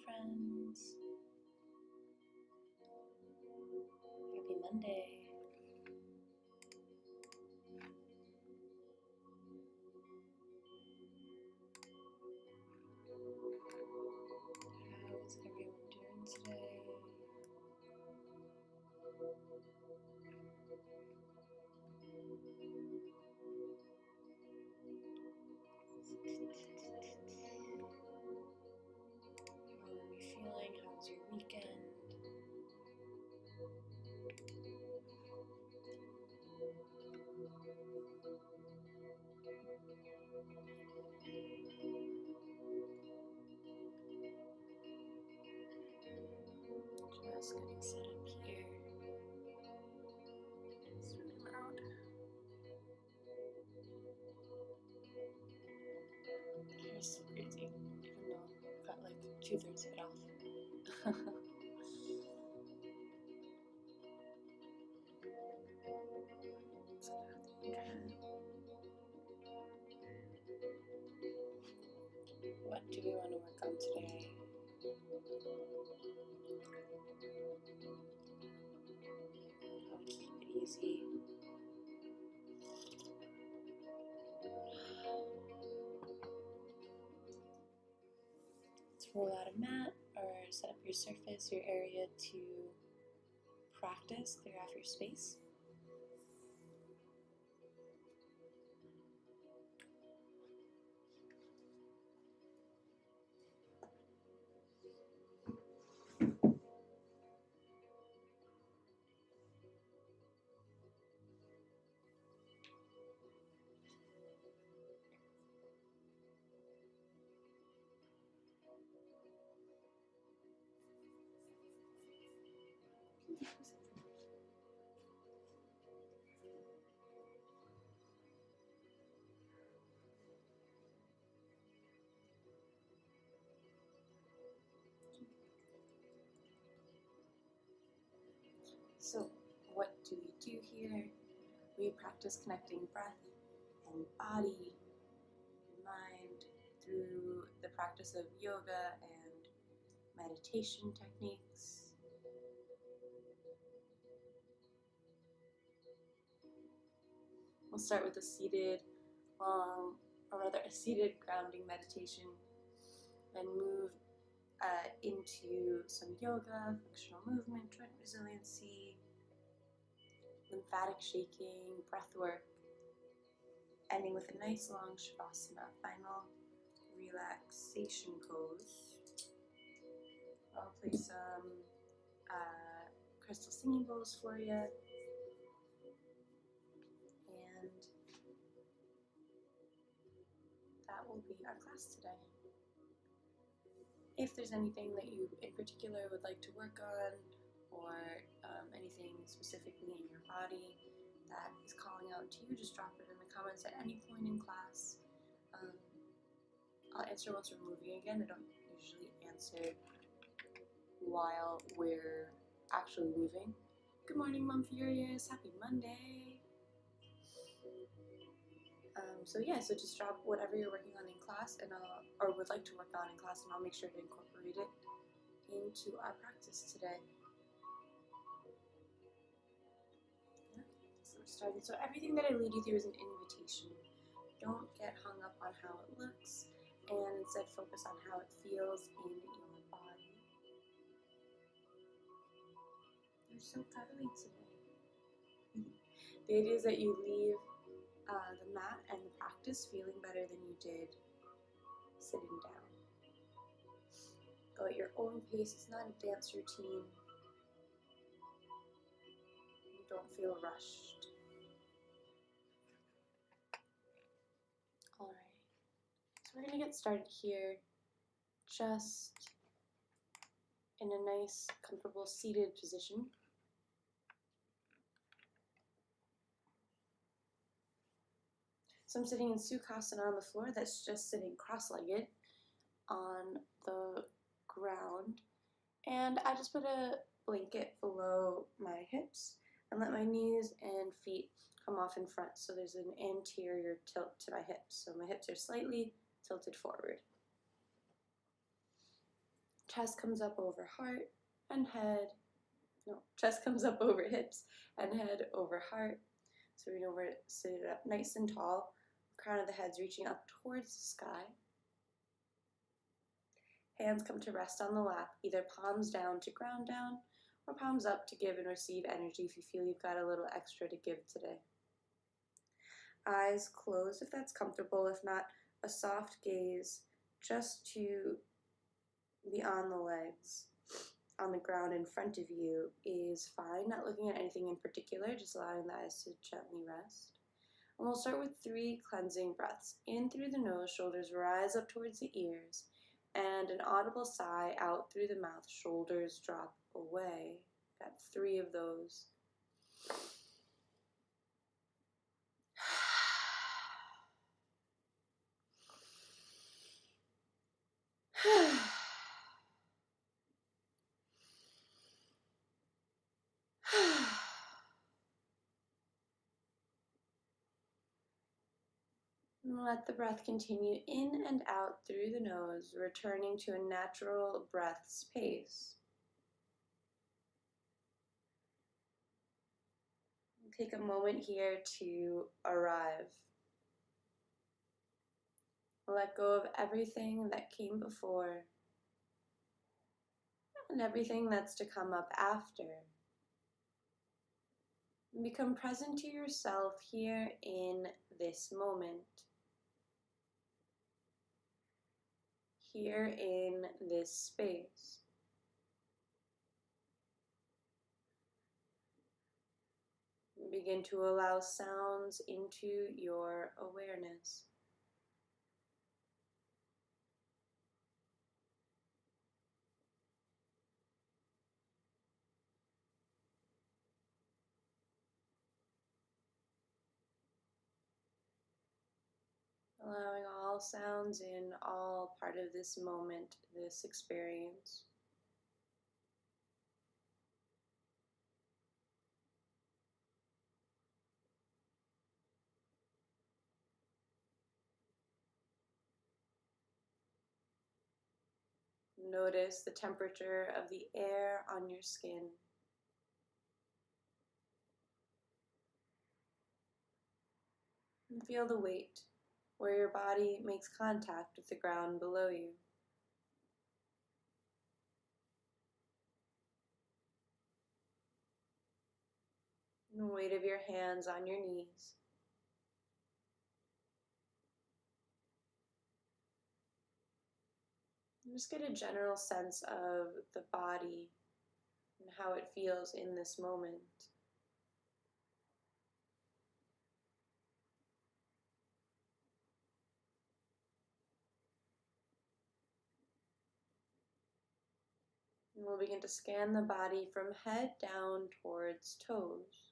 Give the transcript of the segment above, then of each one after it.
friends. Happy Monday. How is everyone doing today? How are you feeling? How's your weekend? Just getting set up here. It's really loud. It's so crazy, even though I've got like 2/3 of it off. What do we want to work on today? How to keep it easy. Let's roll out a mat or set up your surface, your area to practice, clear off your space. So, what do we do here? We practice connecting breath and body and mind through the practice of yoga and meditation techniques. We'll start with a seated grounding meditation and move into some yoga, functional movement, joint resiliency, lymphatic shaking, breath work, ending with a nice long shavasana, final relaxation pose. I'll play some crystal singing bowls for you, and that will be our class today. If there's anything that you in particular would like to work on, or anything specifically in your body that is calling out to you, just drop it in the comments at any point in class. I'll answer once we're moving again. I don't usually answer while we're actually moving. Good morning, Mom Furious. Happy Monday. So just drop whatever you're working on in class, and or would like to work on in class, and I'll make sure to incorporate it into our practice today. So we're starting. So everything that I lead you through is an invitation. Don't get hung up on how it looks, and instead focus on how it feels in your body. You're so cuddly today. The idea is that you leave the mat and the practice feeling better than you did sitting down. Go at your own pace. It's not a dance routine. You don't feel rushed. Alright, so we're going to get started here, just in a nice, comfortable seated position. So I'm sitting in Sukhasana on the floor. That's just sitting cross-legged on the ground. And I just put a blanket below my hips and let my knees and feet come off in front. So there's an anterior tilt to my hips. So my hips are slightly tilted forward. Chest comes up over heart and head. No, chest comes up over hips and head over heart. So we're going to sit it up nice and tall. Crown of the head's reaching up towards the sky. Hands come to rest on the lap, either palms down to ground down or palms up to give and receive energy if you feel you've got a little extra to give today. Eyes closed if that's comfortable, if not, a soft gaze just to beyond the legs on the ground in front of you is fine. Not looking at anything in particular, just allowing the eyes to gently rest. And we'll start with 3 cleansing breaths. In through the nose, shoulders rise up towards the ears, and an audible sigh out through the mouth, shoulders drop away. Got 3 of those. And let the breath continue in and out through the nose, returning to a natural breath's pace. Take a moment here to arrive. Let go of everything that came before and everything that's to come up after. And become present to yourself here in this moment. Here in this space. Begin to allow sounds into your awareness. Allowing all sounds in, all part of this moment, this experience. Notice the temperature of the air on your skin. And feel the weight where your body makes contact with the ground below you. And the weight of your hands on your knees. And just get a general sense of the body and how it feels in this moment. And we'll begin to scan the body from head down towards toes,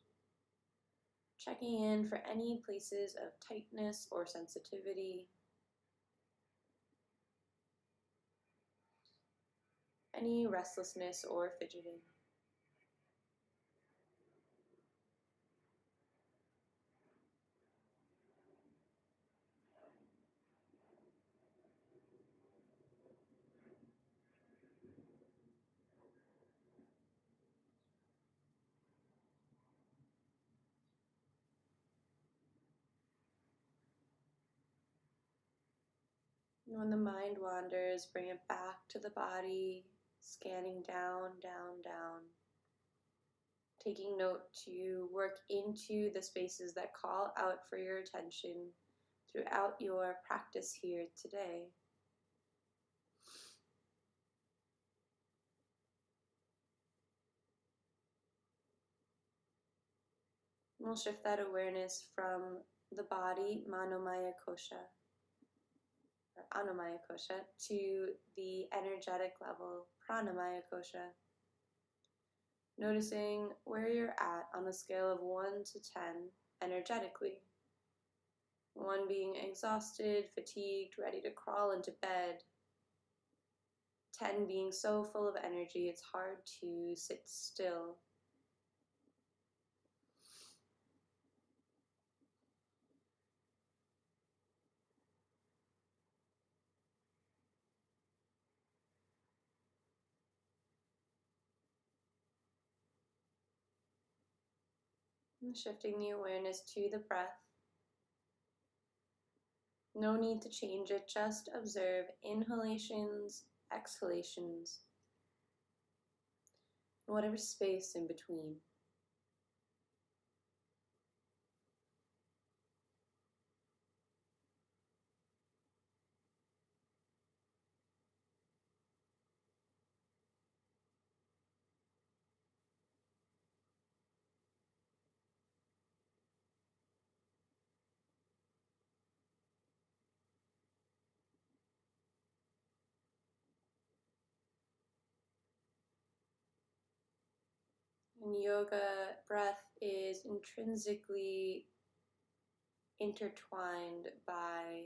checking in for any places of tightness or sensitivity, any restlessness or fidgeting. And when the mind wanders, bring it back to the body, scanning down, down, down. Taking note to work into the spaces that call out for your attention throughout your practice here today. We'll shift that awareness from the body, manomaya kosha, or anomaya kosha, to the energetic level, pranamaya kosha. Noticing where you're at on a scale of 1 to 10 energetically. 1 being exhausted, fatigued, ready to crawl into bed. 10 being so full of energy it's hard to sit still. And shifting the awareness to the breath. No need to change it, just observe inhalations, exhalations, whatever space in between. In yoga, breath is intrinsically intertwined by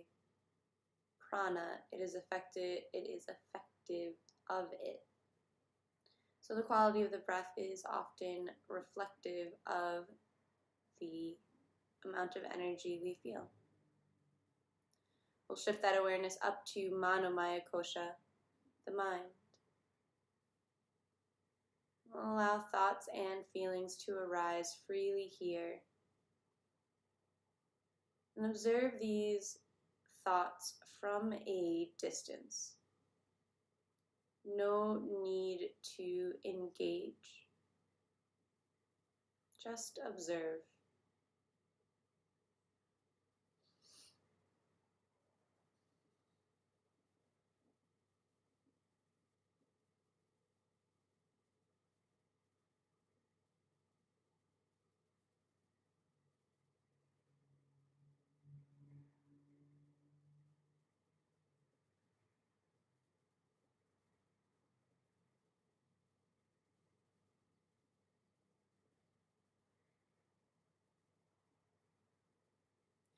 prana. It is effective of it. So the quality of the breath is often reflective of the amount of energy we feel. We'll shift that awareness up to manomaya kosha, the mind. We'll allow thoughts and feelings to arise freely here. And observe these thoughts from a distance. No need to engage. Just observe.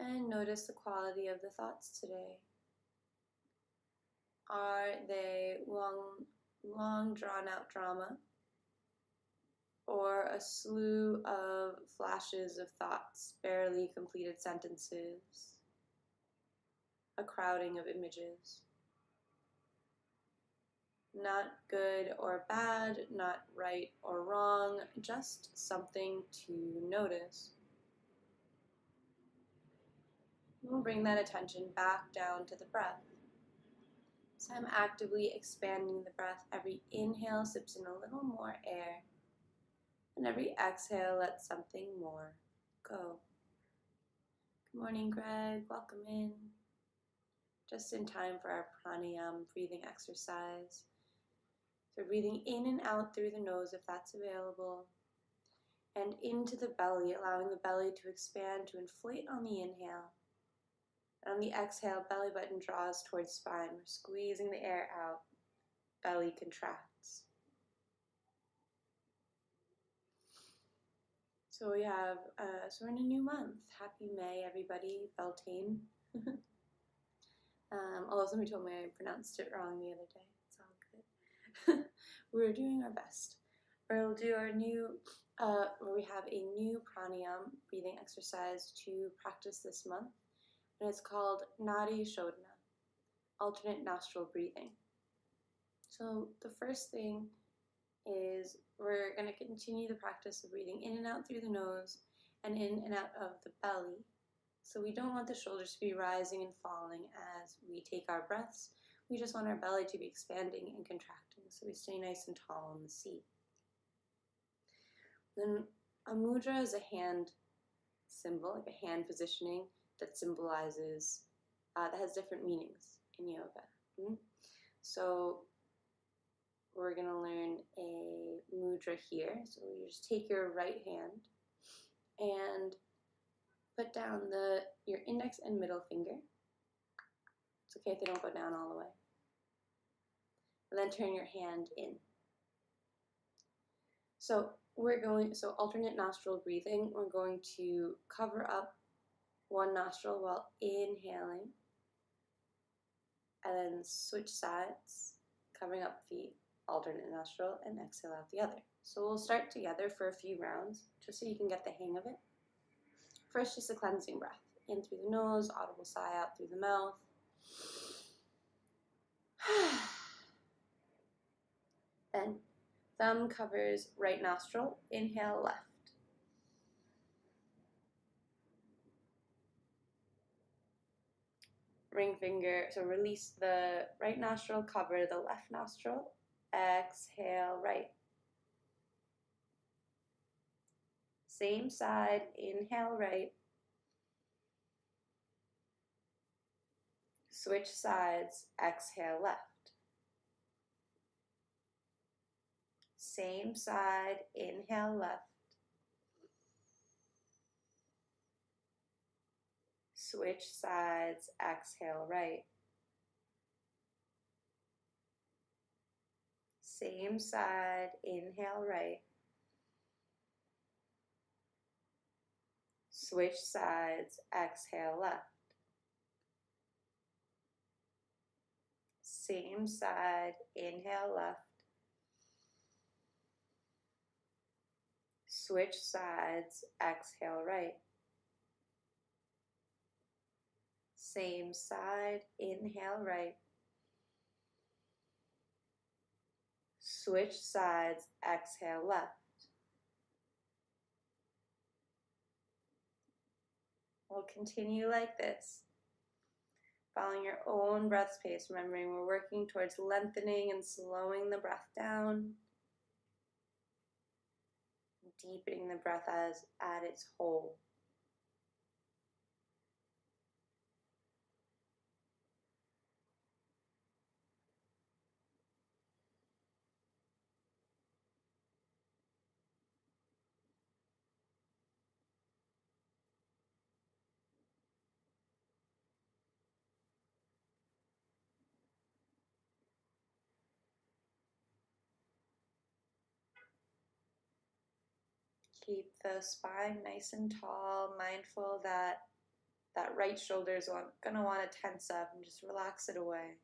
And notice the quality of the thoughts today. Are they long drawn out drama? Or a slew of flashes of thoughts, barely completed sentences, a crowding of images? Not good or bad, not right or wrong, just something to notice. We'll bring that attention back down to the breath. So I'm actively expanding the breath. Every inhale sips in a little more air, and every exhale lets something more go. Good morning, Greg. Welcome in. Just in time for our pranayama breathing exercise. So breathing in and out through the nose if that's available, and into the belly, allowing the belly to expand, to inflate on the inhale. And on the exhale, belly button draws towards spine. We're squeezing the air out. Belly contracts. So we have, so we're in a new month. Happy May, everybody. Beltane. Although somebody told me I pronounced it wrong the other day. It's all good. We're doing our best. We'll do our new, where we have a new pranayama breathing exercise to practice this month. And it's called Nadi Shodhana, alternate nostril breathing. So the first thing is we're going to continue the practice of breathing in and out through the nose and in and out of the belly. So we don't want the shoulders to be rising and falling as we take our breaths. We just want our belly to be expanding and contracting, so we stay nice and tall in the seat. Then a mudra is a hand symbol, like a hand positioning that symbolizes, that has different meanings in yoga. So we're going to learn a mudra here. So you just take your right hand and put down your index and middle finger. It's okay if they don't go down all the way. And then turn your hand in. So so alternate nostril breathing, we're going to cover up one nostril while inhaling, and then switch sides, covering up the alternate nostril, and exhale out the other. So we'll start together for a few rounds, just so you can get the hang of it. First, just a cleansing breath. In through the nose, audible sigh out through the mouth. Then, thumb covers right nostril, inhale left. ring finger. So release the right nostril, cover the left nostril. Exhale, right. Same side, inhale, right. Switch sides, exhale, left. Same side, inhale, left. Switch sides, exhale, right. Same side, inhale, right. Switch sides, exhale, left. Same side, inhale, left. Switch sides, exhale, right. Same side, inhale, right. Switch sides, exhale, left. We'll continue like this, following your own breath pace, remembering we're working towards lengthening and slowing the breath down, deepening the breath as at its whole. Keep the spine nice and tall, mindful that that right shoulder is going to want to tense up, and just relax it away.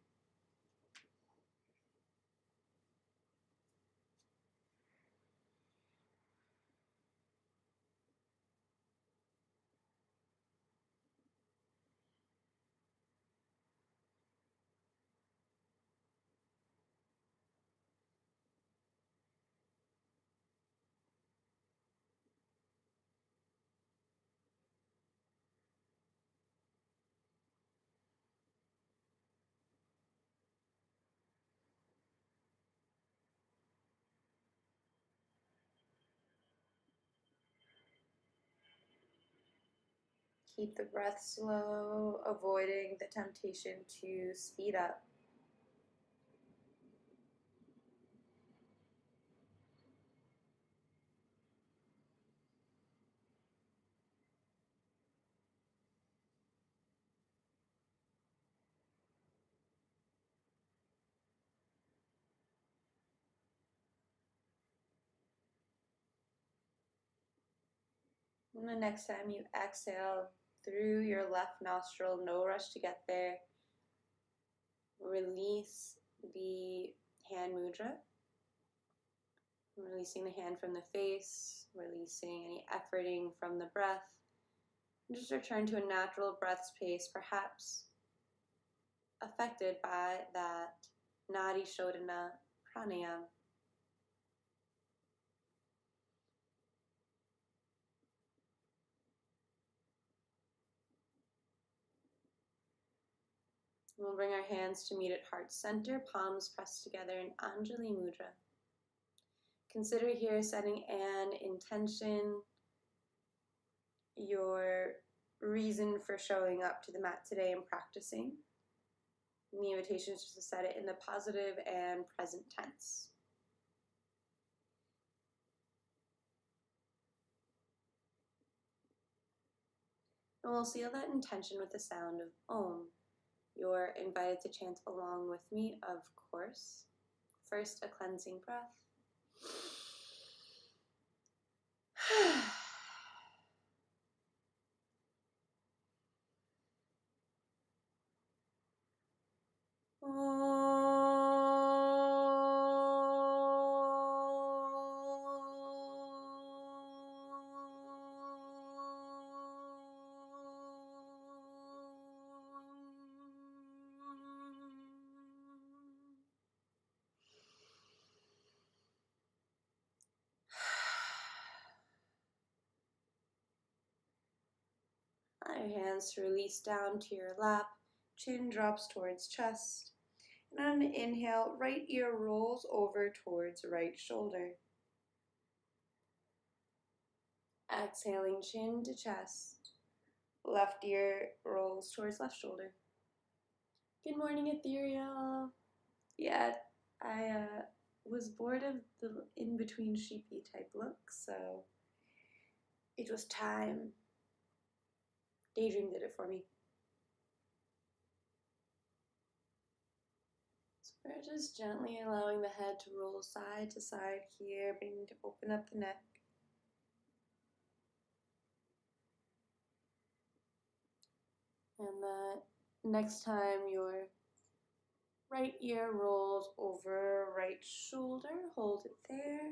Keep the breath slow, avoiding the temptation to speed up. And the next time you exhale through your left nostril, no rush to get there, release the hand mudra. Releasing the hand from the face, releasing any efforting from the breath. And just return to a natural breath pace, perhaps affected by that Nadi Shodhana pranayama. We'll bring our hands to meet at heart center, palms pressed together in Anjali Mudra. Consider here setting an intention, your reason for showing up to the mat today and practicing. And the invitation is just to set it in the positive and present tense. And we'll seal that intention with the sound of Om. You're invited to chant along with me, of course. First, a cleansing breath. Allow your hands to release down to your lap. Chin drops towards chest. And on an inhale, right ear rolls over towards right shoulder. Exhaling, chin to chest. Left ear rolls towards left shoulder. Good morning, Ethereal. Yeah, I was bored of the in-between sheepy type look, so it was time. Daydream did it for me. So we're just gently allowing the head to roll side to side here, beginning to open up the neck. And the next time your right ear rolls over right shoulder, hold it there.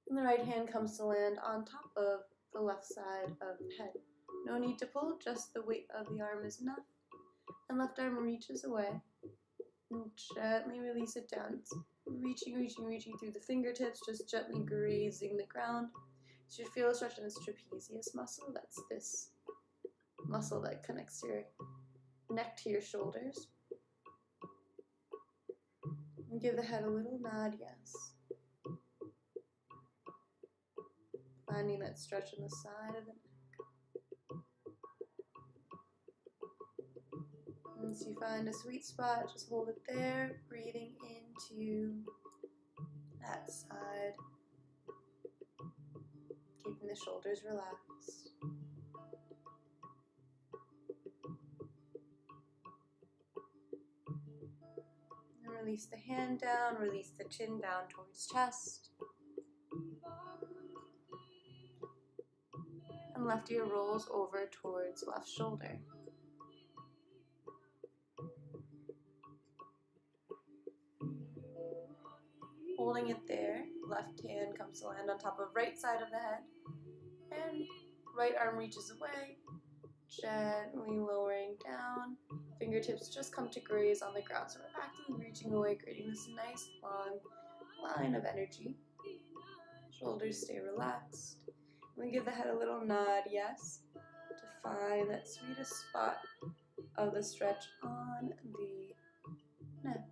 And the right hand comes to land on top of the left side of the head. No need to pull, just the weight of the arm is enough. And left arm reaches away. And gently release it down. It's reaching through the fingertips, just gently grazing the ground. You should feel a stretch in this trapezius muscle. That's this muscle that connects your neck to your shoulders. And give the head a little nod, yes. Finding that stretch on the side of the neck. Once you find a sweet spot, just hold it there, breathing into that side, keeping the shoulders relaxed. And release the hand down, release the chin down towards chest. And left ear rolls over towards left shoulder. Holding it there, left hand comes to land on top of right side of the head, and right arm reaches away, gently lowering down. Fingertips just come to graze on the ground, so we're actively reaching away, creating this nice long line of energy. Shoulders stay relaxed. We give the head a little nod, yes, to find that sweetest spot of the stretch on the neck.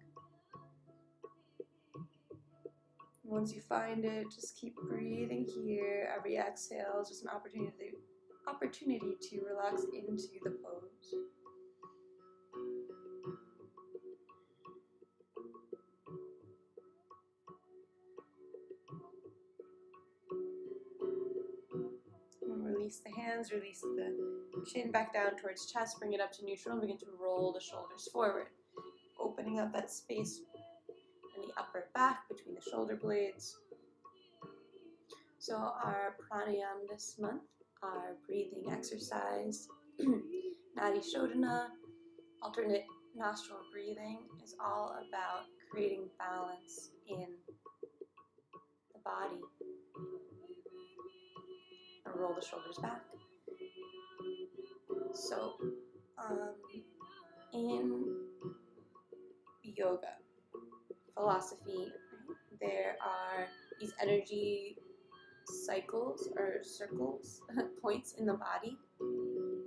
Once you find it, just keep breathing here. Every exhale is just an opportunity to relax into the pose. And release the hands, release the chin back down towards chest, bring it up to neutral, and begin to roll the shoulders forward, opening up that space in the upper back between the shoulder blades. So our pranayama this month, our breathing exercise, Nadi Shodhana, alternate nostril breathing, is all about creating balance in the body. And roll the shoulders back. So, in yoga philosophy, there are these energy cycles or circles, points in the body.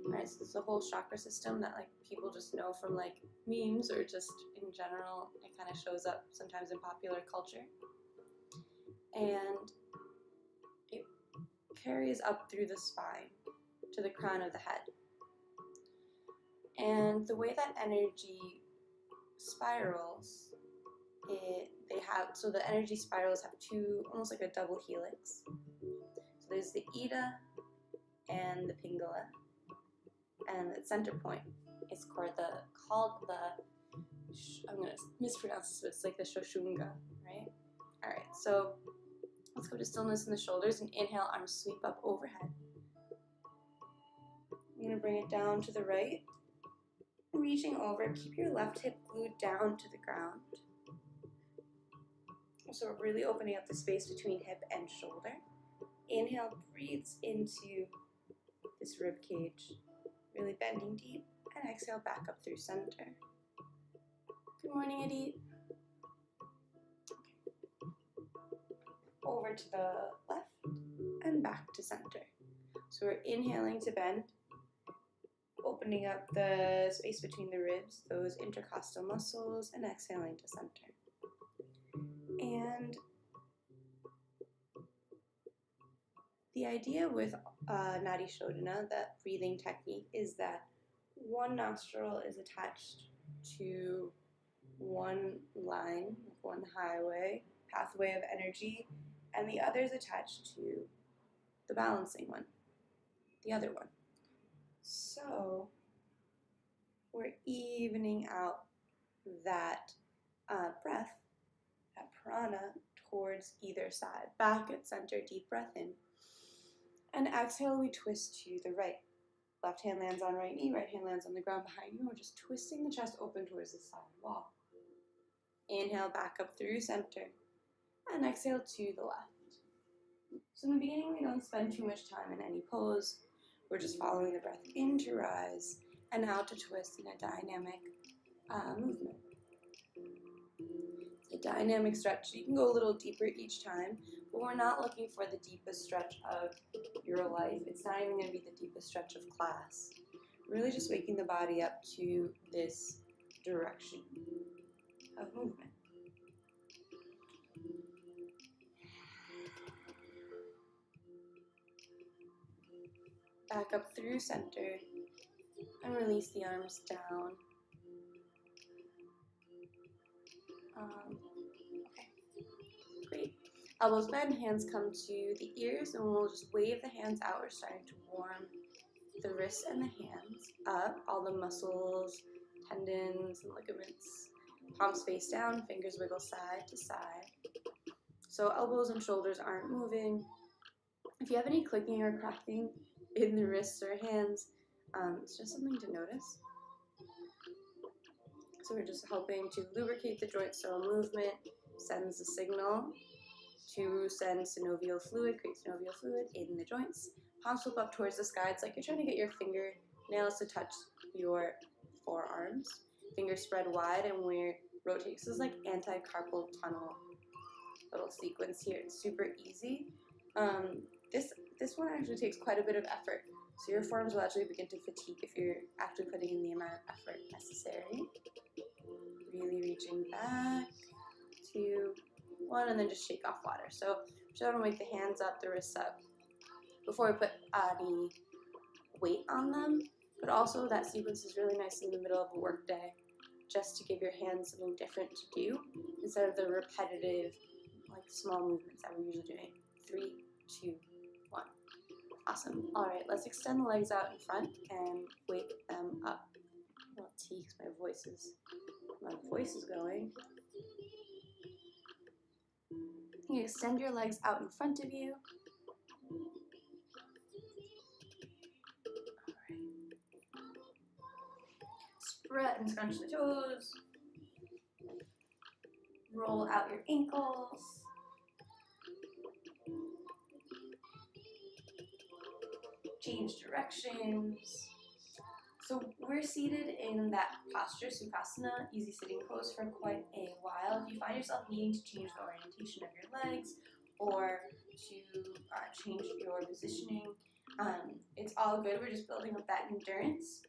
Right, so there's a whole chakra system that like people just know from like memes or just in general. It kind of shows up sometimes in popular culture, and it carries up through the spine to the crown of the head. And the way that energy spirals, so the energy spirals have two, almost like a double helix. So there's the Ida and the Pingala, and the center point is called I'm going to mispronounce this, but it's like the Shoshunga, right? Alright, so let's go to stillness in the shoulders and inhale, arms sweep up overhead. I'm going to bring it down to the right. Reaching over, keep your left hip glued down to the ground. So we're really opening up the space between hip and shoulder. Inhale, breathes into this rib cage, really bending deep, and exhale back up through center. Good morning, Edith. Over to the left and back to center. So we're inhaling to bend, opening opening up the space between the ribs, those intercostal muscles, and exhaling to center. And the idea with Nadi Shodhana, that breathing technique, is that one nostril is attached to one line, one pathway of energy, and the other is attached to the balancing one, the other one. So we're evening out that breath, that prana, towards either side. Back at center, deep breath in. And exhale, we twist to the right. Left hand lands on right knee, right hand lands on the ground behind you. We're just twisting the chest open towards the side wall. Inhale, back up through center. And exhale to the left. So in the beginning, we don't spend too much time in any pose. We're just following the breath in to rise and out to twist in a dynamic movement. A dynamic stretch. So you can go a little deeper each time, but we're not looking for the deepest stretch of your life. It's not even going to be the deepest stretch of class. Really just waking the body up to this direction of movement. Back up through center and release the arms down. Okay, great. Elbows bend, hands come to the ears, and we'll just wave the hands out. We're starting to warm the wrists and the hands up, all the muscles, tendons, and ligaments. Palms face down, fingers wiggle side to side. So elbows and shoulders aren't moving. If you have any clicking or cracking in the wrists or hands, it's just something to notice. So we're just helping to lubricate the joints so a movement sends a signal to send synovial fluid, create synovial fluid in the joints. Palms flip up towards the sky. It's like you're trying to get your fingernails to touch your forearms. Fingers spread wide, and we're rotating. This is like anti-carpal tunnel little sequence here. It's super easy. This one actually takes quite a bit of effort. So your forearms will actually begin to fatigue if you're actually putting in the amount of effort necessary. Really reaching back, 2, 1, and then just shake off water. So just want to wake the hands up, the wrists up, before we put any weight on them. But also that sequence is really nice in the middle of a work day, just to give your hands something different to do instead of the repetitive, like small movements that we're usually doing. 3, 2, 1. Awesome. All right, let's extend the legs out in front and wake them up. Well, tea, because my voice is going. You extend your legs out in front of you. All right. Spread and scrunch the toes. Roll out your ankles. Change directions. So we're seated in that posture, Sukhasana, easy sitting pose, for quite a while. If you find yourself needing to change the orientation of your legs or to change your positioning, it's all good. We're just building up that endurance.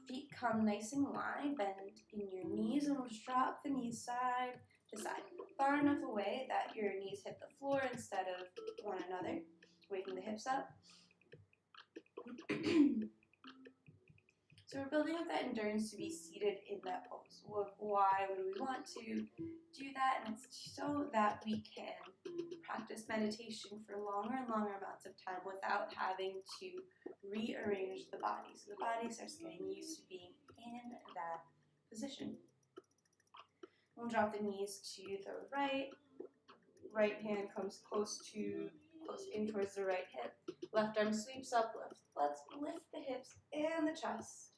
Feet come nice and wide, bend in your knees, and we'll just drop the knees side to side, far enough away that your knees hit the floor instead of one another, waking the hips up. So we're building up that endurance to be seated in that pose. Why would we want to do that? And it's so that we can practice meditation for longer and longer amounts of time without having to rearrange the body. So the body starts getting used to being in that position. We'll drop the knees to the right. Right hand comes close in towards the right hip. Left arm sweeps up, lift. Let's lift the hips and the chest.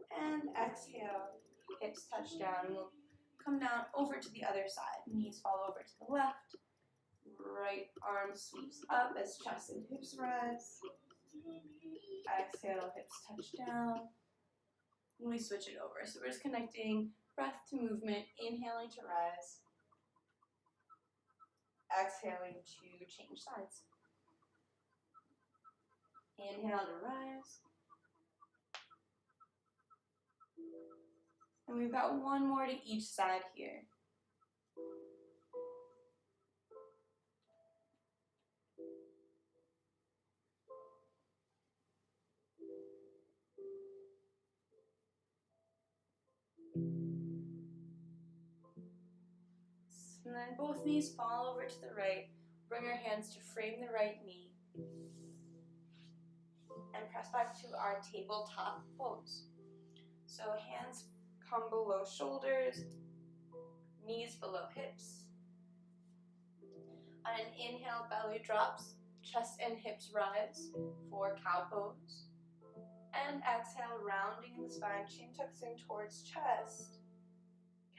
And exhale, hips touch down. We'll come down over to the other side. Knees fall over to the left. Right arm sweeps up as chest and hips rise. Exhale, hips touch down. And we switch it over. So we're just connecting breath to movement, inhaling to rise. Exhaling to change sides. Inhale to rise. And we've got one more to each side here. And then both knees fall over to the right. Bring your hands to frame the right knee. And press back to our tabletop pose. So hands come below shoulders, knees below hips. On an inhale, belly drops, chest and hips rise for cow pose. And exhale, rounding the spine, chin tucks in towards chest,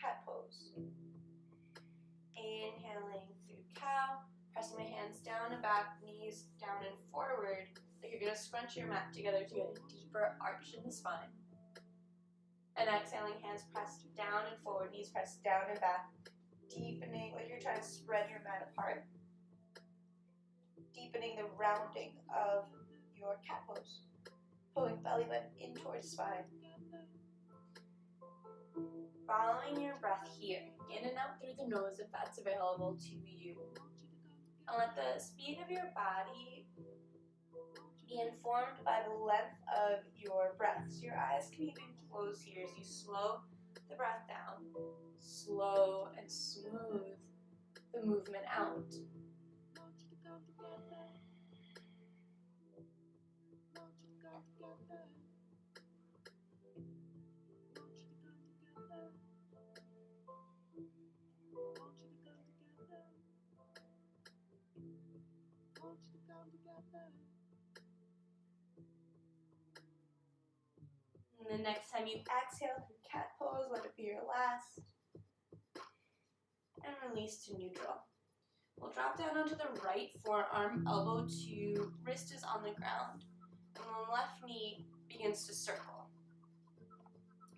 cat pose. Inhaling through cow, pressing my hands down and back, knees down and forward. Like you're going to scrunch your mat together to get a deeper arch in the spine. And exhaling, hands pressed down and forward, knees pressed down and back, deepening, like you're trying to spread your mat apart. Deepening the rounding of your cat pose. Pulling belly button in towards spine. Following your breath here, in and out through the nose if that's available to you. And let the speed of your body be informed by the length of your breath. So your eyes can even close here as you slow the breath down. Slow and smooth the movement out. And the next time you exhale through cat pose, let it be your last. And release to neutral. We'll drop down onto the right forearm, elbow to wrist is on the ground. And the left knee begins to circle.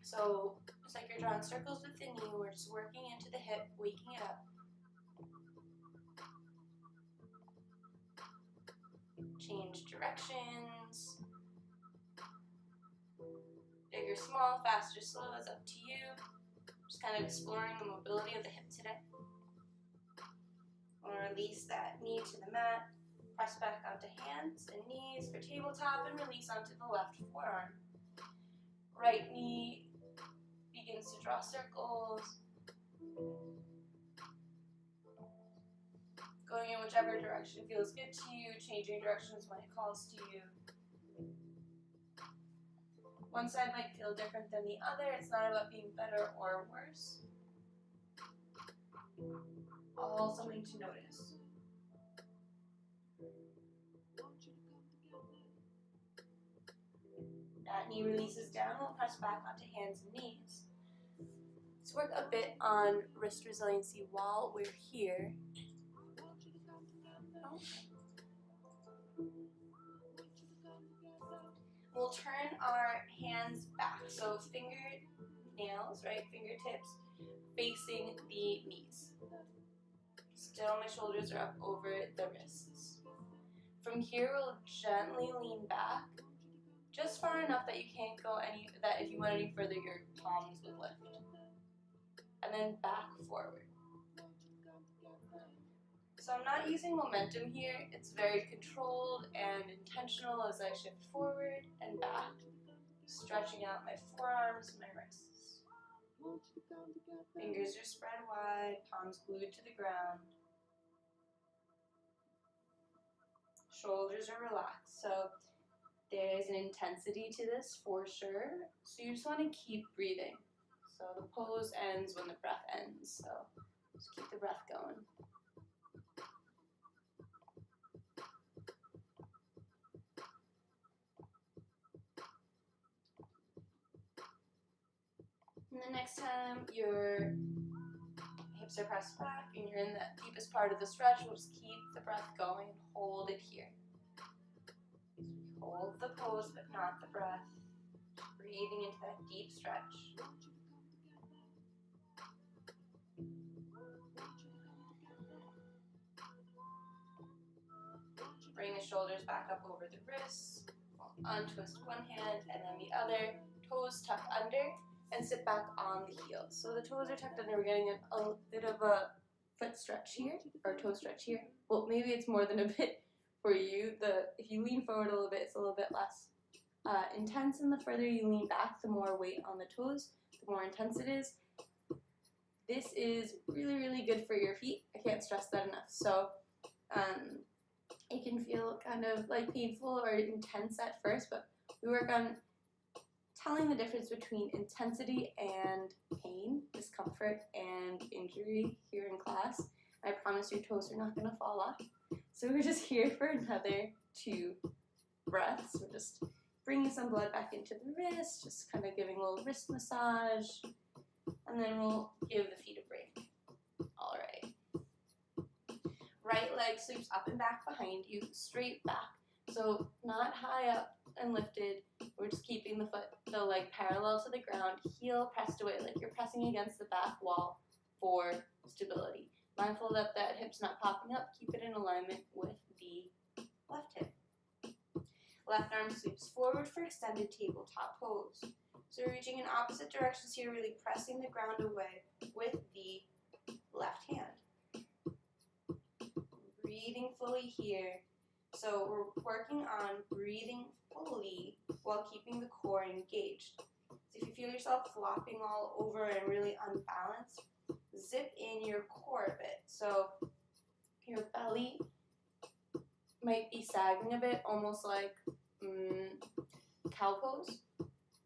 So just like you're drawing circles with the knee, we're just working into the hip, waking it up. Change directions. Big or small, fast or slow, is up to you. Just kind of exploring the mobility of the hip today. We'll release that knee to the mat. Press back onto hands and knees for tabletop and release onto the left forearm. Right knee begins to draw circles. Going in whichever direction feels good to you, changing directions when it calls to you. One side might feel different than the other. It's not about being better or worse. All something to notice. That knee releases down. We'll press back onto hands and knees. Let's work a bit on wrist resiliency while we're here. We'll turn our hands back, so fingernails, right, fingertips, facing the knees. Still, my shoulders are up over the wrists. From here, we'll gently lean back, just far enough that you can't go that if you went any further, your palms would lift. And then back forward. So I'm not using momentum here, it's very controlled and intentional as I shift forward and back, stretching out my forearms and my wrists. Fingers are spread wide, palms glued to the ground. Shoulders are relaxed, so there's an intensity to this for sure, so you just want to keep breathing. So the pose ends when the breath ends, so just keep the breath going. And the next time your hips are pressed back and you're in that deepest part of the stretch, we'll just keep the breath going and hold it here. Hold the pose but not the breath. Breathing into that deep stretch. Bring the shoulders back up over the wrists. Untwist one hand and then the other. Toes tuck under and sit back on the heels. So the toes are tucked under. We're getting a bit of a foot stretch here, or toe stretch here. Well, maybe it's more than a bit for you. If you lean forward a little bit, it's a little bit less intense, and the further you lean back, the more weight on the toes, the more intense it is. This is really, really good for your feet. I can't stress that enough. So it can feel kind of like painful or intense at first, but we work on telling the difference between intensity and pain, discomfort, and injury here in class. I promise your toes are not going to fall off. So we're just here for another 2 breaths. We're just bringing some blood back into the wrist, just kind of giving a little wrist massage, and then we'll give the feet a break. All right. Right leg sweeps up and back behind you, straight back. So not high up and lifted. We're just keeping the leg parallel to the ground, heel pressed away like you're pressing against the back wall for stability. Mindful that that hip's not popping up. Keep it in alignment with the left hip. Left arm sweeps forward for extended tabletop pose. So we're reaching in opposite directions here, really pressing the ground away with the left hand. Breathing fully here. So we're working on breathing fully while keeping the core engaged. So if you feel yourself flopping all over and really unbalanced, zip in your core a bit. So your belly might be sagging a bit, almost like cow pose.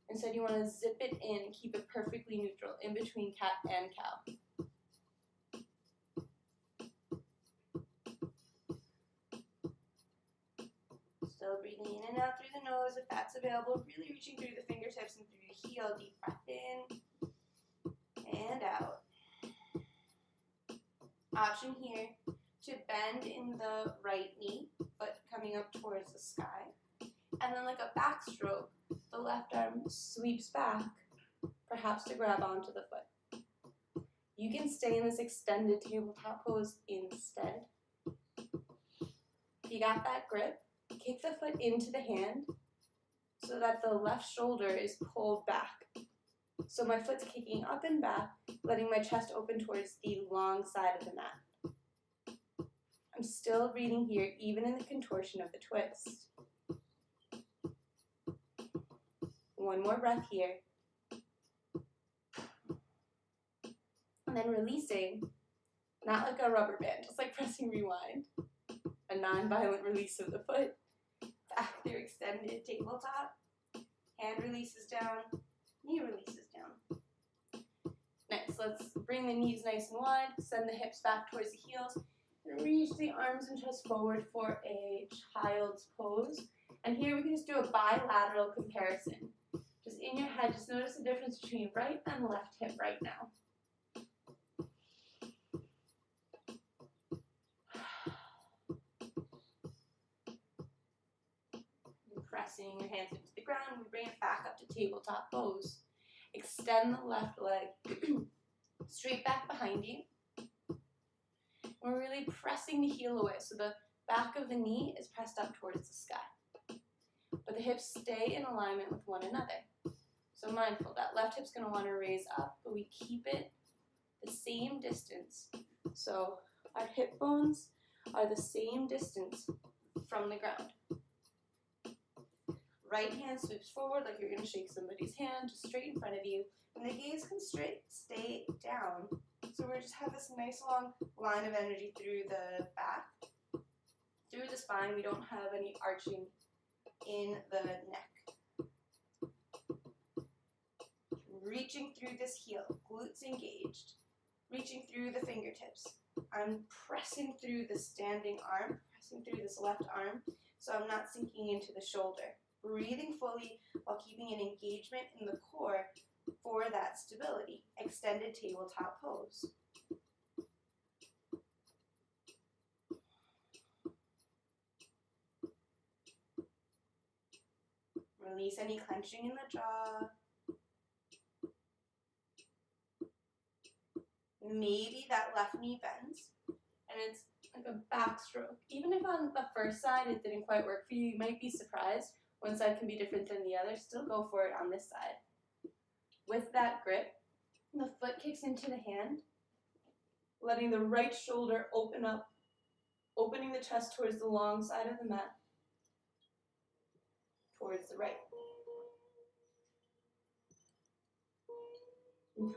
Instead, you want to zip it in and keep it perfectly neutral in between cat and cow. Still breathing in and out through the nose if that's available. Really reaching through the fingertips and through your heel. Deep breath in and out. Option here to bend in the right knee, but coming up towards the sky. And then like a backstroke, the left arm sweeps back, perhaps to grab onto the foot. You can stay in this extended tabletop pose instead. If you got that grip, kick the foot into the hand so that the left shoulder is pulled back. So my foot's kicking up and back, letting my chest open towards the long side of the mat. I'm still breathing here, even in the contortion of the twist. One more breath here. And then releasing, not like a rubber band, just like pressing rewind. A non-violent release of the foot. Back through extended tabletop. Hand releases down, knee releases down. Next, let's bring the knees nice and wide, send the hips back towards the heels, and reach the arms and chest forward for a child's pose. And here we can just do a bilateral comparison. Just in your head, just notice the difference between right and left hip right now. Pressing your hands into the ground, we bring it back up to tabletop pose. Extend the left leg straight back behind you. We're really pressing the heel away, so the back of the knee is pressed up towards the sky. But the hips stay in alignment with one another. So mindful, that left hip's going to want to raise up, but we keep it the same distance. So our hip bones are the same distance from the ground. Right hand sweeps forward like you're going to shake somebody's hand, just straight in front of you. And the gaze can stay down. So we just have this nice long line of energy through the back, through the spine. We don't have any arching in the neck. Reaching through this heel, glutes engaged. Reaching through the fingertips. I'm pressing through the standing arm, pressing through this left arm, so I'm not sinking into the shoulder. Breathing fully while keeping an engagement in the core for that stability. Extended tabletop pose. Release any clenching in the jaw. Maybe that left knee bends, and it's like a backstroke. Even if on the first side it didn't quite work for you, you might be surprised. One side can be different than the other. Still go for it on this side. With that grip, the foot kicks into the hand, letting the right shoulder open up, opening the chest towards the long side of the mat, towards the right.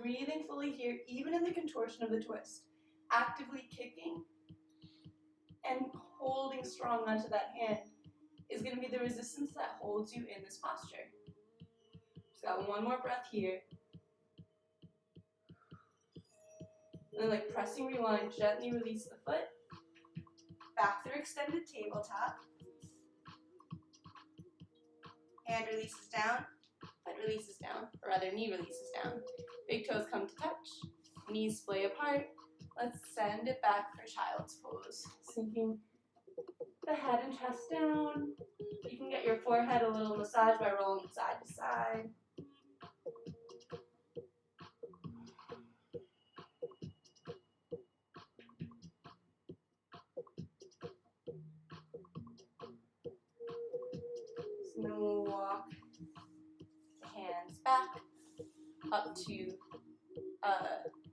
Breathing fully here, even in the contortion of the twist. Actively kicking and holding strong onto that hand is going to be the resistance that holds you in this posture. Just got one more breath here. And then like pressing rewind, gently release the foot. Back through extended tabletop. Hand releases down, foot releases down, or rather knee releases down. Big toes come to touch, knees splay apart. Let's send it back for child's pose. Sinking the head and chest down. You can get your forehead a little massage by rolling side to side. So then we'll walk the hands back up to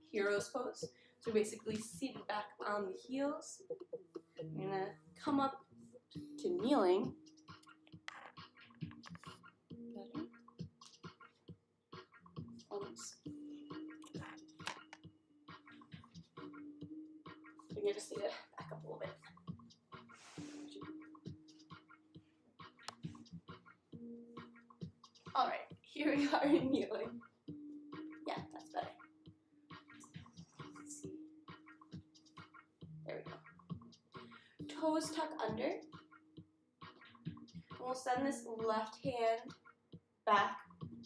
hero's pose. So basically seated back on the heels. I'm gonna come up to kneeling. Better. Almost. We just need to back up a little bit. All right, here we are in kneeling. Yeah, that's better. Let's see. There we go. Toes tuck under. We'll send this left hand back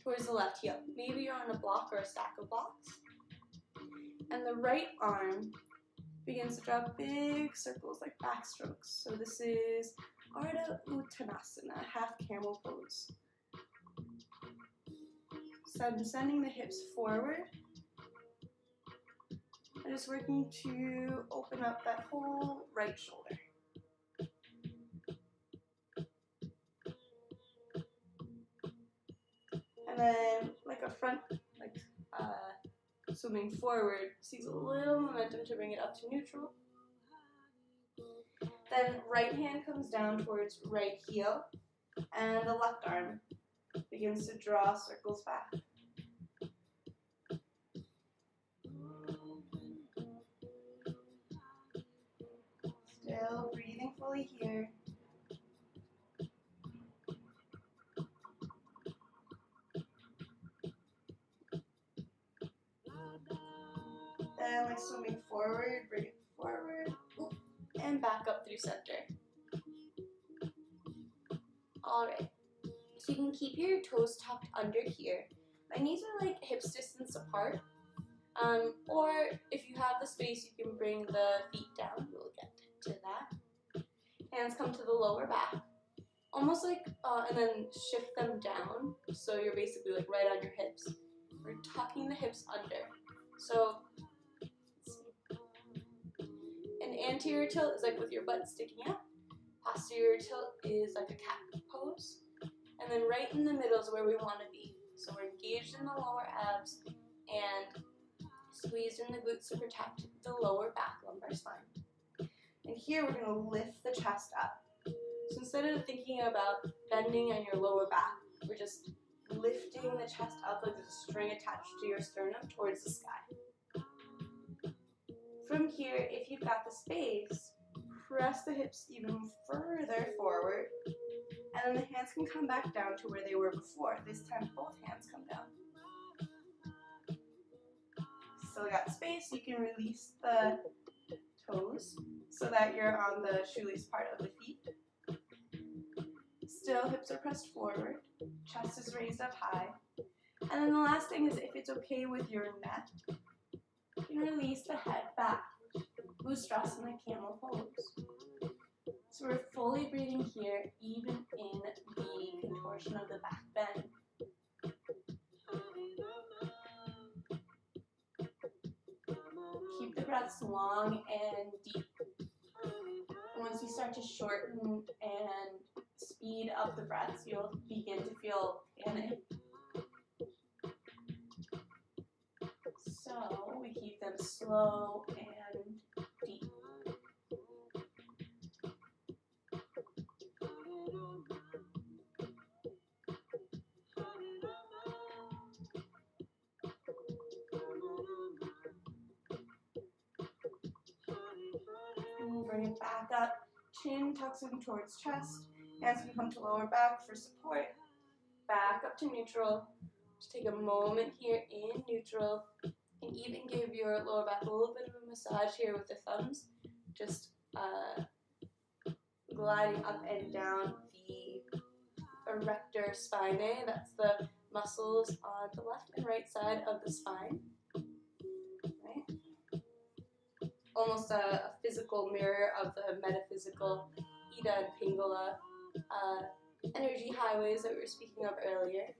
towards the left heel. Maybe you're on a block or a stack of blocks. And the right arm begins to draw big circles like backstrokes. So this is Ardha Uttanasana, half camel pose. So I'm sending the hips forward. I'm just working to open up that whole right shoulder. And then like a front, like swimming forward, sees a little momentum to bring it up to neutral. Then right hand comes down towards right heel, and the left arm begins to draw circles back. Still breathing fully here. Then like swimming forward, bring it forward, and back up through center. Alright, so you can keep your toes tucked under here. My knees are like hips distance apart. Or if you have the space, you can bring the feet down. We'll get to that. Hands come to the lower back. Almost like, and then shift them down. So you're basically like right on your hips. We're tucking the hips under. So, let's see. An anterior tilt is like with your butt sticking out. Posterior tilt is like a cat pose. And then right in the middle is where we want to be. So we're engaged in the lower abs and squeezed in the glutes to protect the lower back lumbar spine. And here we're going to lift the chest up. So instead of thinking about bending on your lower back, we're just lifting the chest up like there's a string attached to your sternum towards the sky. From here, if you've got the space, press the hips even further forward, and then the hands can come back down to where they were before. This time both hands come down. Still got space, you can release the toes so that you're on the shoelace part of the feet. Still, hips are pressed forward, chest is raised up high. And then the last thing is, if it's okay with your neck, you can release the head back. Ustrasana camel pose. So we're fully breathing here, even in the contortion of the back bend. Keep the breaths long and deep. Once you start to shorten and speed up the breaths, you'll begin to feel panic. So we keep them slow and deep. And bring it back up. Chin tucks in towards chest. Hands can come to lower back for support. Back up to neutral. Just take a moment here in neutral. And even give your lower back a little bit of a massage here with the thumbs. Just gliding up and down the erector spinae. That's the muscles on the left and right side of the spine. Right? Almost a physical mirror of the metaphysical Ida and Pingala energy highways that we were speaking of earlier.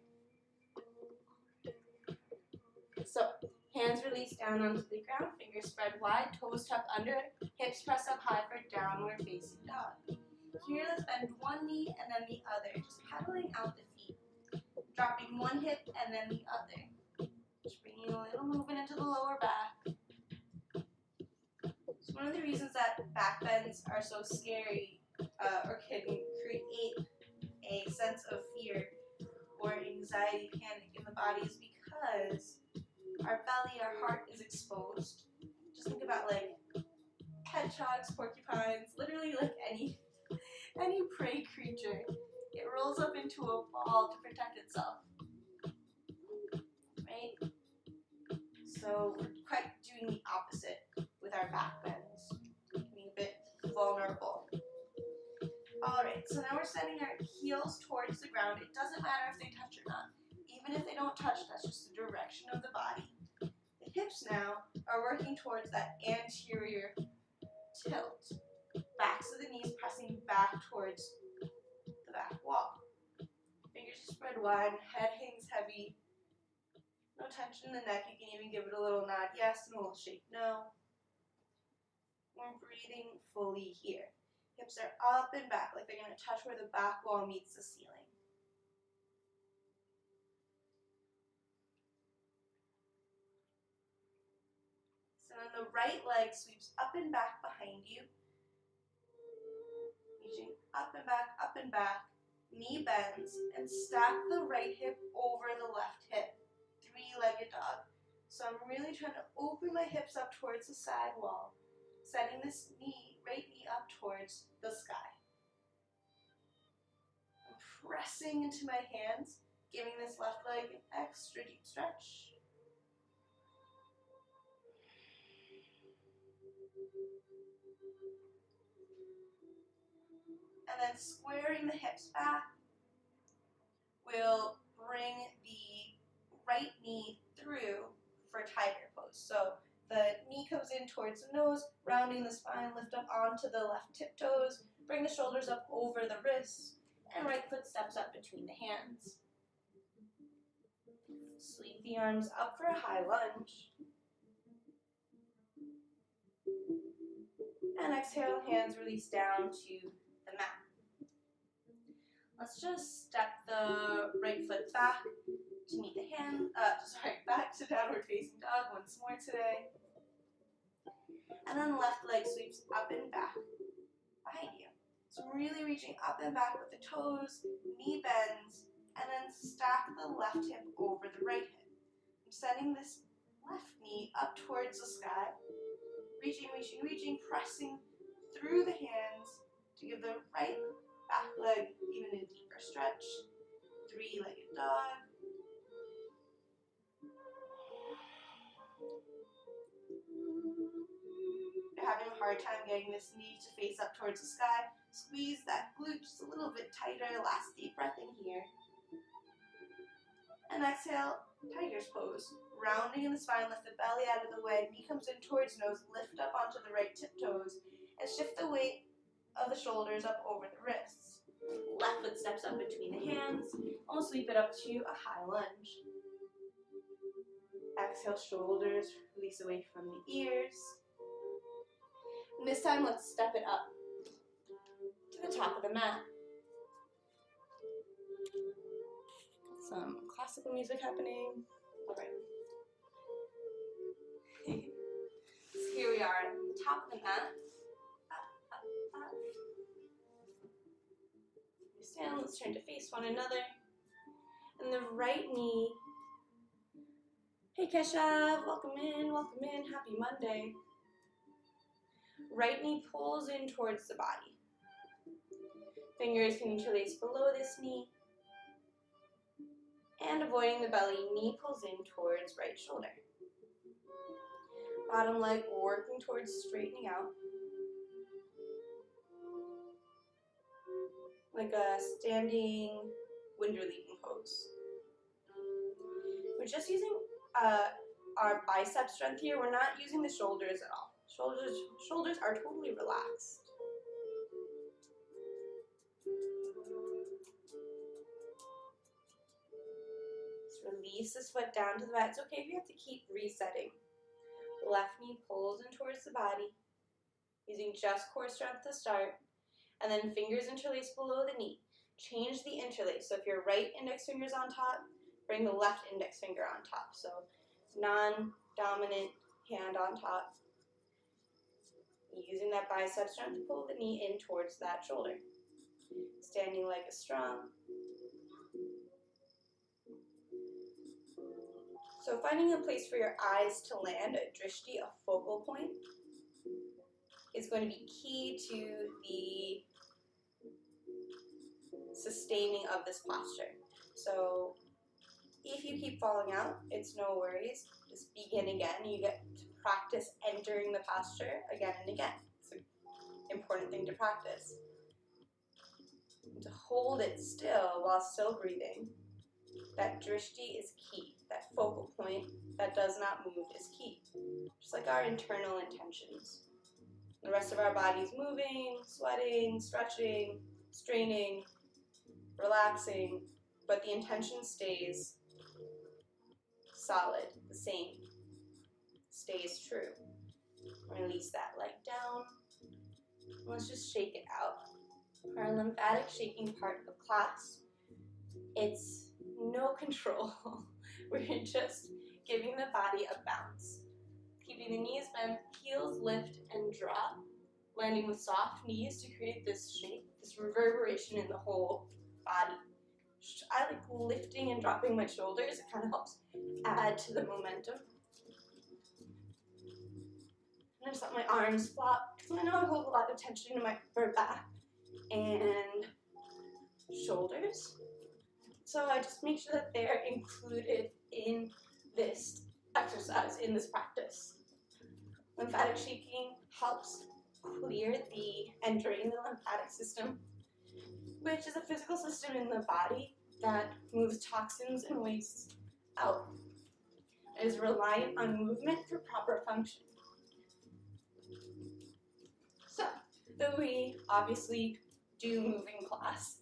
So, hands release down onto the ground, fingers spread wide, toes tuck under, hips press up high for downward facing dog. Here, let's bend one knee and then the other, just pedaling out the feet. Dropping one hip and then the other. Just bringing a little movement into the lower back. So one of the reasons that back bends are so scary or can create a sense of fear or anxiety, panic in the body is because our belly, our heart is exposed. Just think about like hedgehogs, porcupines, literally like any prey creature. It rolls up into a ball to protect itself. Right? So we're quite doing the opposite with our back bends. Being a bit vulnerable. Alright, so now we're sending our heels towards the ground. It doesn't matter if they touch or not. Even if they don't touch, that's just the direction of the body. The hips now are working towards that anterior tilt. Backs of the knees pressing back towards the back wall. Fingers spread wide, head hangs heavy. No tension in the neck. You can even give it a little nod yes and a little shake no. We're breathing fully here. Hips are up and back like they're going to touch where the back wall meets the ceiling. So then the right leg sweeps up and back behind you. Reaching up and back, knee bends, and stack the right hip over the left hip. Three-legged dog. So I'm really trying to open my hips up towards the side wall, setting this right knee up towards the sky. I'm pressing into my hands, giving this left leg an extra deep stretch. And then squaring the hips back, we'll bring the right knee through for tiger pose. So the knee comes in towards the nose, rounding the spine, lift up onto the left tiptoes, bring the shoulders up over the wrists, and right foot steps up between the hands. Sweep the arms up for a high lunge. And exhale, hands release down to the mat. Let's just step the right foot back to meet the hand, back to downward facing dog once more today. And then left leg sweeps up and back behind you. So I'm really reaching up and back with the toes, knee bends, and then stack the left hip over the right hip. I'm sending this left knee up towards the sky, reaching, pressing through the hands to give the right back leg even a deeper stretch. Three-legged dog. If you're having a hard time getting this knee to face up towards the sky, squeeze that glute just a little bit tighter. Last deep breath in here. And exhale, tiger's pose. Rounding in the spine, lift the belly out of the way. Knee comes in towards nose, lift up onto the right tiptoes, and shift the weight of the shoulders up over the wrists. Left foot steps up between the hands. I'll sweep it up to a high lunge. Exhale, shoulders release away from the ears. And this time, let's step it up to the top of the mat. Some classical music happening. All right. we are at the top of the mat. Up. Stand, let's turn to face one another. And the right knee. Hey Keshav, welcome in, happy Monday. Right knee pulls in towards the body. Fingers can interlace below this knee. And avoiding the belly, knee pulls in towards right shoulder. Bottom leg working towards straightening out. Like a standing wind relieving hose. We're just using our bicep strength here. We're not using the shoulders at all. Shoulders are totally relaxed. Just release this foot down to the mat. It's okay if you have to keep resetting. Left knee pulls in towards the body, using just core strength to start, and then fingers interlace below the knee. Change the interlace. So if your right index finger is on top, bring the left index finger on top. So non-dominant hand on top. Using that bicep strength to pull the knee in towards that shoulder. Standing leg is strong. So finding a place for your eyes to land, a drishti, a focal point, is going to be key to the sustaining of this posture. So if you keep falling out, it's no worries. Just begin again. You get to practice entering the posture again and again. It's an important thing to practice. To hold it still while still breathing. That drishti is key. That focal point that does not move is key. Just like our internal intentions. The rest of our body's moving, sweating, stretching, straining, relaxing, but the intention stays solid, the same, stays true. Release that leg down. Let's just shake it out. For our lymphatic shaking part of class, it's no control. We're just giving the body a bounce. Keeping the knees bent, heels lift and drop, landing with soft knees to create this shape, this reverberation in the whole body. I like lifting and dropping my shoulders. It kind of helps add to the momentum. And I just let my arms flop, because I know I hold a lot of tension in my upper back and shoulders. So I just make sure that they're included in this exercise, in this practice. Lymphatic shaking helps clear and drain the lymphatic system, which is a physical system in the body that moves toxins and waste out. It is reliant on movement for proper function. So, though we obviously do move in class,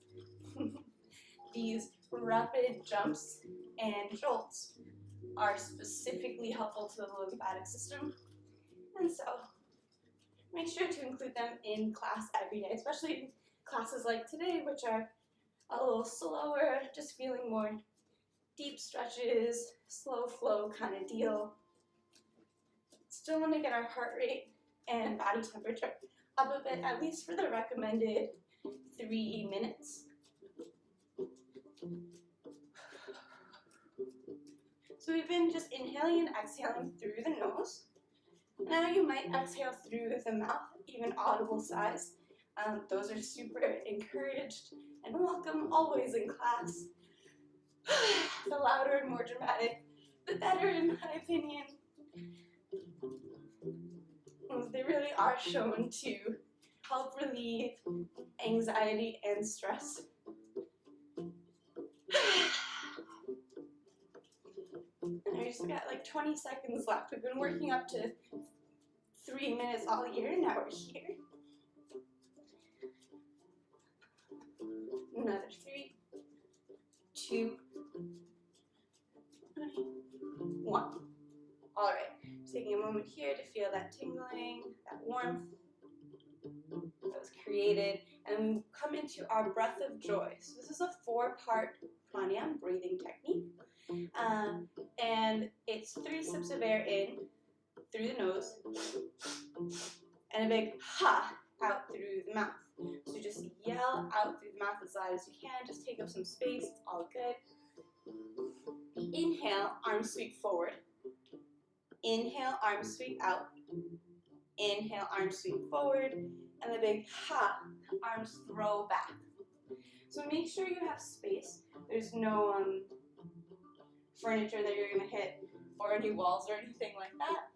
these rapid jumps and jolts are specifically helpful to the lymphatic system, and so make sure to include them in class every day, especially in classes like today, which are a little slower, just feeling more deep stretches, slow flow kind of deal. Still want to get our heart rate and body temperature up a bit, at least for the recommended 3 minutes. So we've been just inhaling and exhaling through the nose. Now you might exhale through the mouth, even audible sighs. Those are super encouraged and welcome always in class. The louder and more dramatic, the better in my opinion. They really are shown to help relieve anxiety and stress. And we just got like 20 seconds left. We've been working up to 3 minutes all year, and now we're here. Another 3, 2, 1. All right, just taking a moment here to feel that tingling, that warmth that was created, and we come into our breath of joy. So this is a 4-part pranayama breathing technique, and it's 3 sips of air in through the nose, and a big ha out through the mouth. So just yell out through the mouth as loud as you can. Just take up some space. It's all good. Inhale, arms sweep forward. Inhale, arms sweep out. Inhale, arms sweep forward. And the big ha, arms throw back. So make sure you have space. There's no furniture that you're going to hit or any walls or anything like that.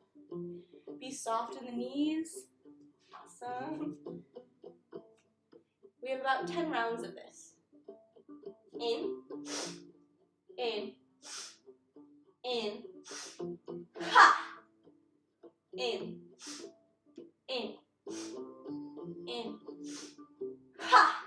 Be soft in the knees. Awesome. We have about 10 rounds of this. In, ha, in, ha, in, ha, ha.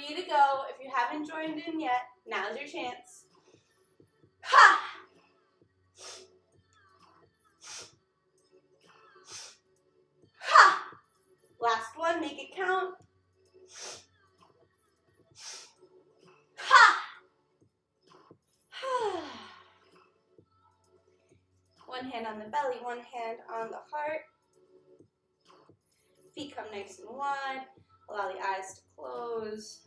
To go. If you haven't joined in yet, now's your chance. Ha! Ha! Last one, make it count. Ha! One hand on the belly, one hand on the heart. Feet come nice and wide. Allow the eyes to close.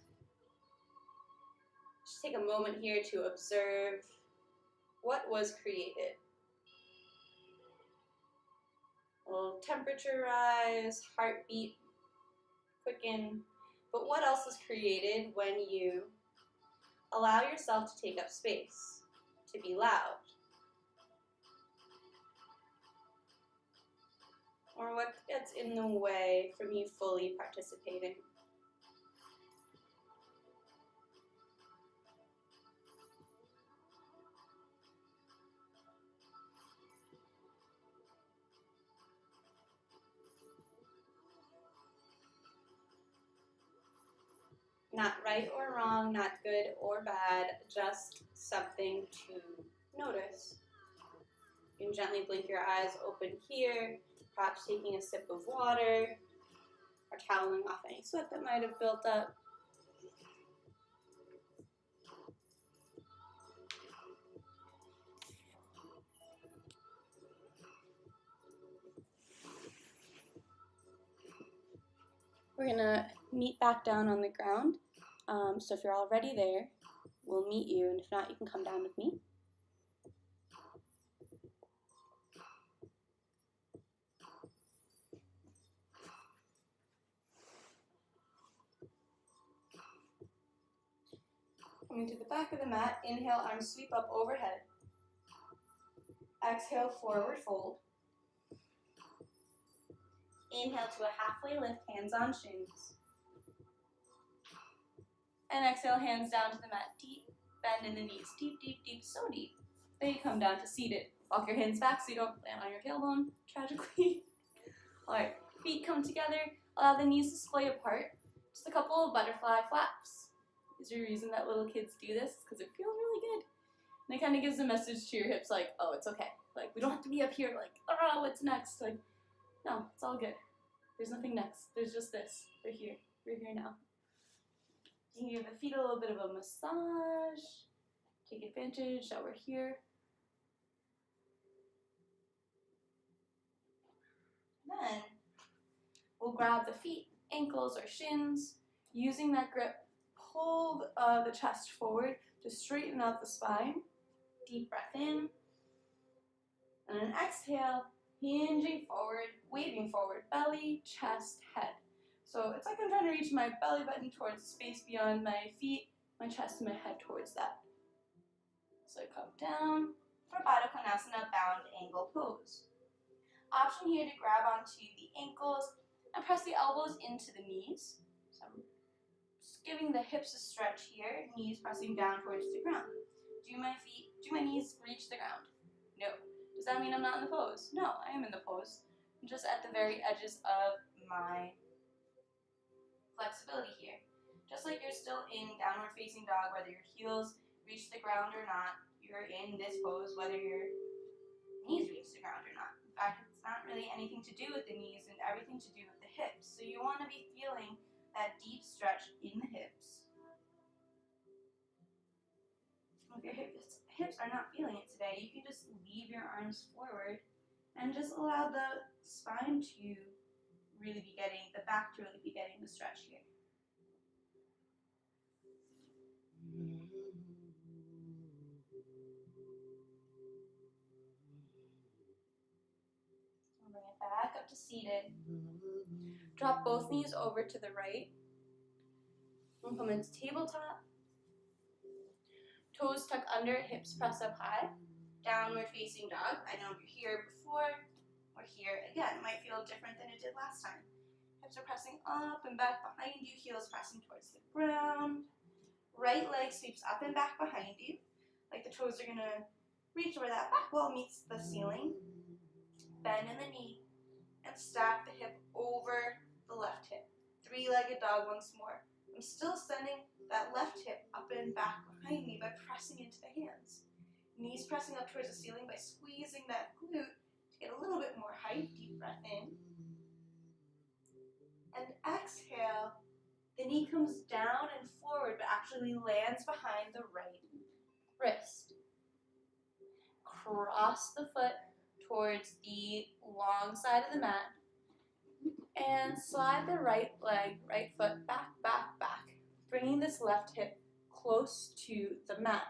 Just take a moment here to observe what was created. A little temperature rise, heartbeat quicken. But what else is created when you allow yourself to take up space, to be loud? Or what gets in the way from you fully participating? Not right or wrong, not good or bad, just something to notice. You can gently blink your eyes open here, perhaps taking a sip of water, or toweling off any sweat that might have built up. We're gonna meet back down on the ground. So if you're already there, we'll meet you, and if not, you can come down with me. Coming to the back of the mat, inhale, arms sweep up overhead. Exhale, forward fold. Inhale to a halfway lift, hands on shins. And exhale, hands down to the mat, deep, bend in the knees, deep, deep, deep, so deep. Then you come down to seated. Walk your hands back so you don't land on your tailbone, tragically. All right, feet come together, allow the knees to splay apart. Just a couple of butterfly flaps. Is your reason that little kids do this? Because it feels really good. And it kind of gives a message to your hips like, oh, it's okay. Like, we don't have to be up here like, oh, what's next? Like, no, it's all good. There's nothing next. There's just this. We're here. We're here now. You can give the feet a little bit of a massage. Take advantage that we're here. Then we'll grab the feet, ankles, or shins. Using that grip, pull the chest forward to straighten out the spine. Deep breath in. And an exhale, hinging forward, waving forward, belly, chest, head. So it's like I'm trying to reach my belly button towards the space beyond my feet, my chest and my head towards that. So I come down for Baddha Konasana, bound angle pose. Option here to grab onto the ankles and press the elbows into the knees. So I'm just giving the hips a stretch here, knees pressing down towards the ground. Do my knees reach the ground? No. Does that mean I'm not in the pose? No, I am in the pose. I'm just at the very edges of my flexibility here. Just like you're still in downward facing dog, whether your heels reach the ground or not, you're in this pose whether your knees reach the ground or not. In fact, it's not really anything to do with the knees and everything to do with the hips. So you want to be feeling that deep stretch in the hips. If your hips are not feeling it today, you can just leave your arms forward and just allow the spine to really be getting, the back to really be getting the stretch here. I'll bring it back up to seated. Drop both knees over to the right. And come into tabletop. Toes tuck under, hips press up high. Downward facing dog. I know if you're here before or here again, it might feel different than it did last time. Hips are pressing up and back behind you, heels pressing towards the ground. Right leg sweeps up and back behind you, like the toes are gonna reach where that back wall meets the ceiling. Bend in the knee and stack the hip over the left hip. Three-legged dog once more. I'm still sending that left hip up and back behind me by pressing into the hands. Knees pressing up towards the ceiling by squeezing that glute to get a little bit more height. Deep breath in. And exhale. The knee comes down and forward, but actually lands behind the right wrist. Cross the foot towards the long side of the mat. And slide the right leg, right foot back, back, back. Bringing this left hip close to the mat.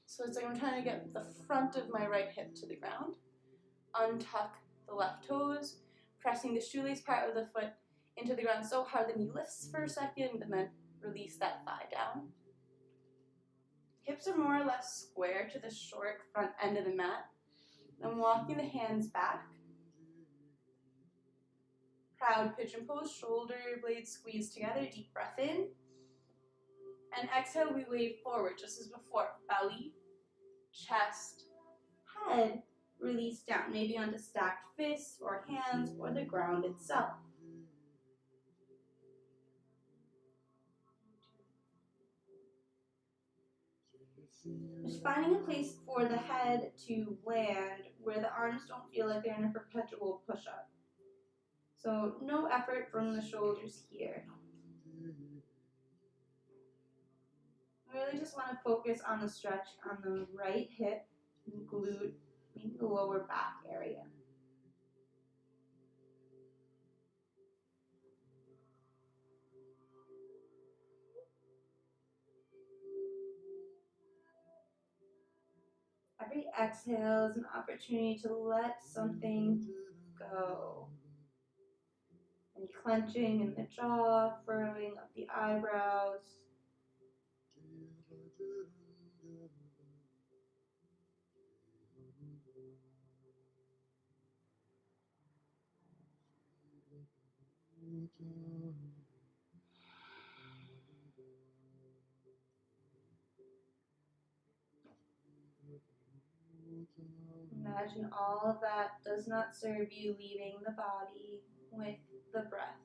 So it's like I'm trying to get the front of my right hip to the ground. Untuck the left toes, pressing the shoelace part of the foot into the ground so hard the knee lifts for a second and then release that thigh down. Hips are more or less square to the short front end of the mat. I'm walking the hands back. Proud pigeon pose, shoulder blades squeeze together, deep breath in. And exhale, we wave forward just as before. Belly, chest, head, release down, maybe onto stacked fists or hands or the ground itself. Just finding a place for the head to land where the arms don't feel like they're in a perpetual push-up. So no effort from the shoulders here. I really just want to focus on the stretch on the right hip and glute, maybe the lower back area. Every exhale is an opportunity to let something go. And clenching in the jaw, furrowing up the eyebrows. Imagine all of that does not serve you leaving the body with the breath.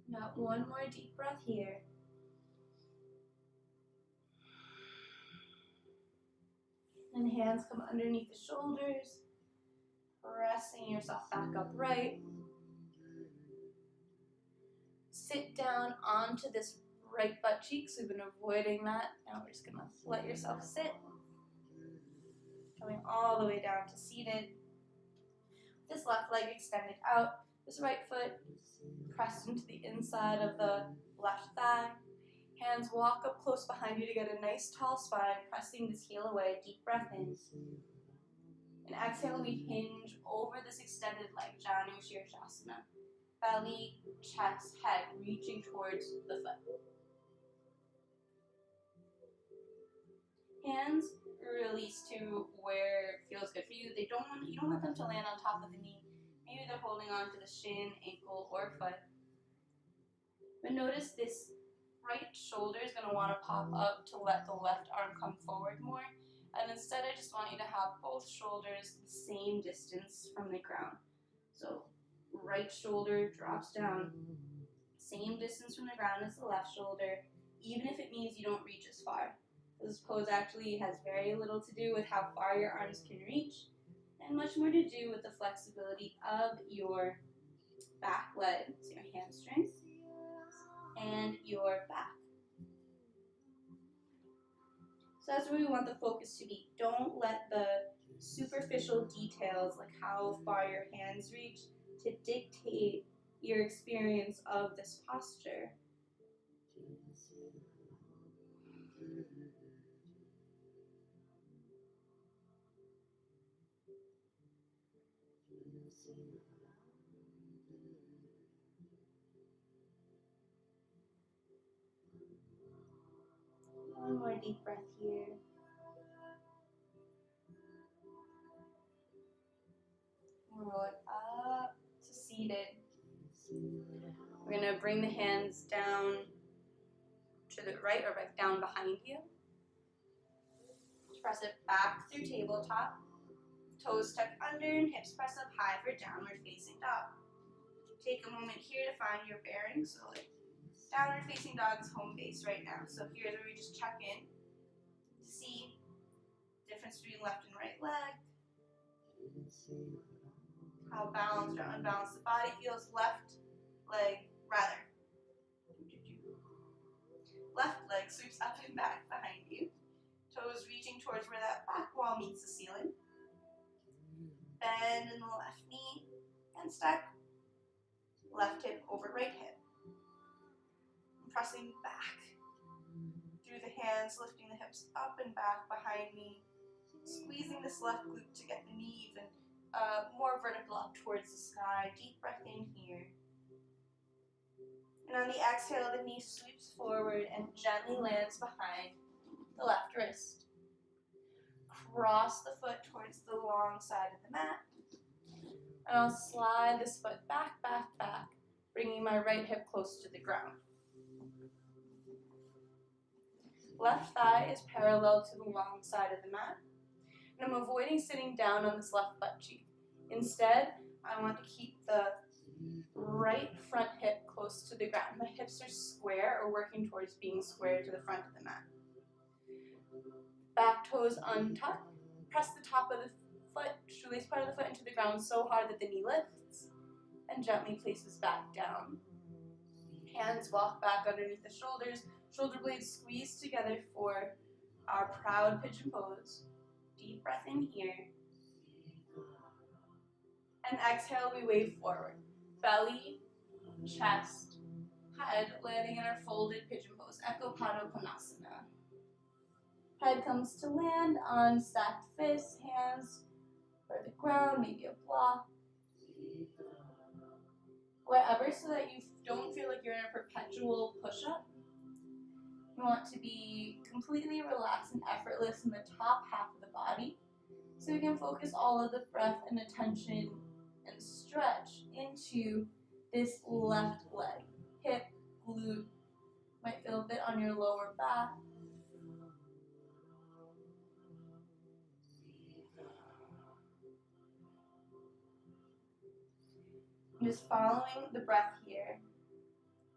Now one more deep breath here. And hands come underneath the shoulders, pressing yourself back upright. Sit down onto this right butt cheek, so we've been avoiding that. Now we're just gonna let yourself sit. Coming all the way down to seated. This left leg extended out, this right foot pressed into the inside of the left thigh. Hands walk up close behind you to get a nice tall spine, pressing this heel away. Deep breath in. And exhale, we hinge over this extended leg, Janu Shirshasana. Belly, chest, head reaching towards the foot. Hands release to where it feels good for you. You don't want them to land on top of the knee. Maybe they're holding on to the shin, ankle, or foot. But notice this right shoulder is going to want to pop up to let the left arm come forward more. And instead, I just want you to have both shoulders the same distance from the ground. So right shoulder drops down, same distance from the ground as the left shoulder, even if it means you don't reach as far. This pose actually has very little to do with how far your arms can reach, and much more to do with the flexibility of your back leg, so your hamstring, and your back. So that's where we want the focus to be. Don't let the superficial details, like how far your hands reach, to dictate your experience of this posture. One more deep breath here. Roll it up to seated. We're going to bring the hands down to the right or back down behind you. Press it back through tabletop. Toes tuck under and hips press up high for downward facing dog. Take a moment here to find your bearings. So like downward facing dog is home base right now. So here's where we just check in to see the difference between left and right leg. How balanced or unbalanced the body feels. Left leg, left leg sweeps up and back behind you. Toes reaching towards where that back wall meets the ceiling. Bend in the left knee and stack left hip over right hip. I'm pressing back through the hands, lifting the hips up and back behind me, squeezing this left glute to get the knee even more vertical up towards the sky. Deep breath in here. And on the exhale, the knee sweeps forward and gently lands behind the left wrist. Cross the foot towards the long side of the mat. And I'll slide this foot back, bringing my right hip close to the ground. Left thigh is parallel to the long side of the mat. And I'm avoiding sitting down on this left butt cheek. Instead, I want to keep the right front hip close to the ground. My hips are square or working towards being square to the front of the mat. Back toes untucked. Press the top of the foot, shoelace part of the foot into the ground so hard that the knee lifts and gently places back down. Hands walk back underneath the shoulders. Shoulder blades squeeze together for our proud pigeon pose. Deep breath in here. And exhale, we wave forward. Belly, chest, head landing in our folded pigeon pose. Eko Pada Konasana. Head comes to land on stacked fists, hands for the ground, maybe a block. Whatever, so that you don't feel like you're in a perpetual push-up. You want to be completely relaxed and effortless in the top half of the body, so we can focus all of the breath and attention and stretch into this left leg. Hip, glute, might feel a bit on your lower back. Just following the breath here.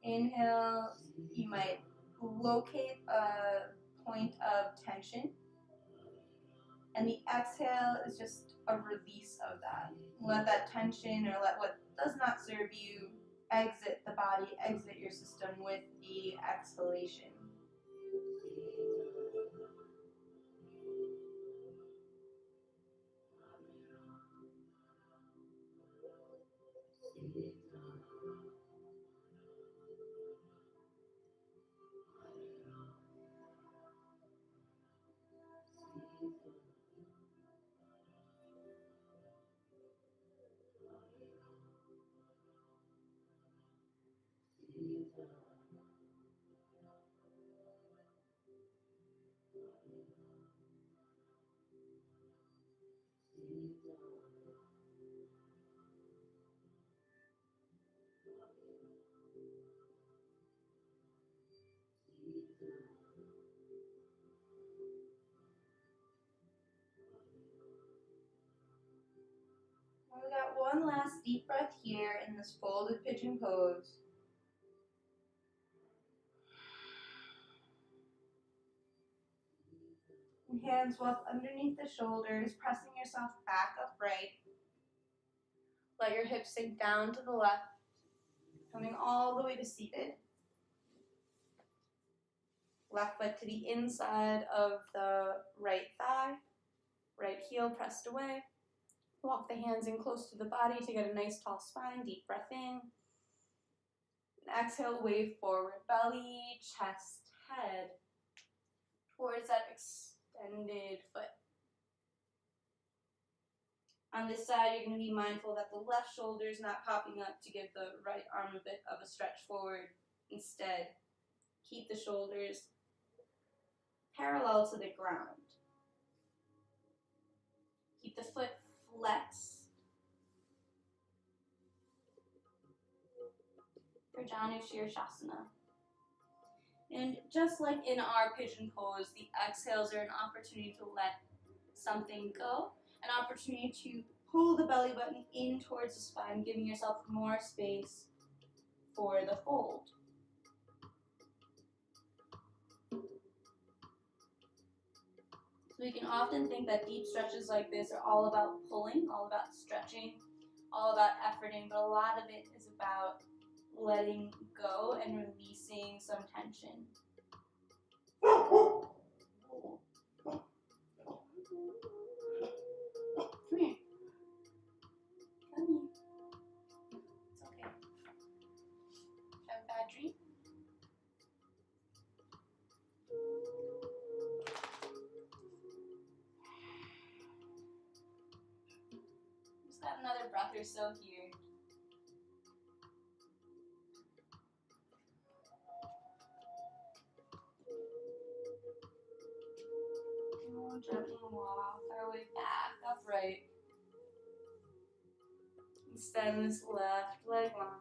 Inhale, you might locate a point of tension. And the exhale is just a release of that. Let that tension or let what does not serve you exit the body, exit your system with the exhalation. We got one last deep breath here in this folded pigeon pose. And hands up underneath the shoulders, pressing yourself back upright. Let your hips sink down to the left, coming all the way to seated. Left foot to the inside of the right thigh, right heel pressed away. Walk the hands in close to the body to get a nice tall spine. Deep breath in. And exhale, wave forward, belly, chest, head, towards that extended foot. On this side, you're going to be mindful that the left shoulder is not popping up to give the right arm a bit of a stretch forward. Instead, keep the shoulders parallel to the ground. Keep the foot flexed. For Janu Shirshasana. And just like in our pigeon pose, the exhales are an opportunity to let something go, an opportunity to pull the belly button in towards the spine, giving yourself more space for the fold. So we can often think that deep stretches like this are all about pulling, all about stretching, all about efforting, but a lot of it is about letting go and releasing some tension. Come here. Come here. It's okay. Have a bad dream? Just got another breath or so here. Gently walk our way back upright. Extend this left leg long.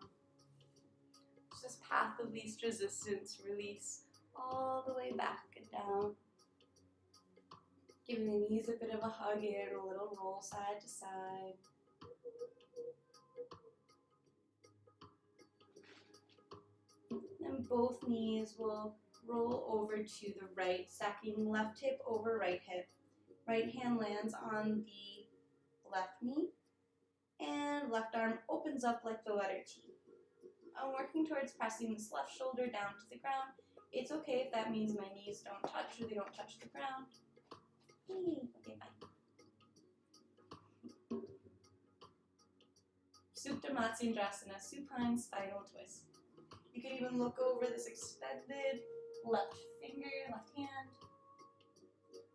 It's this path of least resistance. Release all the way back and down. Giving the knees a bit of a hug in, a little roll side to side. And both knees will roll over to the right, stacking left hip over right hip. Right hand lands on the left knee, and left arm opens up like the letter T. I'm working towards pressing this left shoulder down to the ground. It's okay if that means my knees don't touch or they don't touch the ground. Okay, fine. Supta Matsendrasana, supine spinal twist. You can even look over this extended left finger, left hand,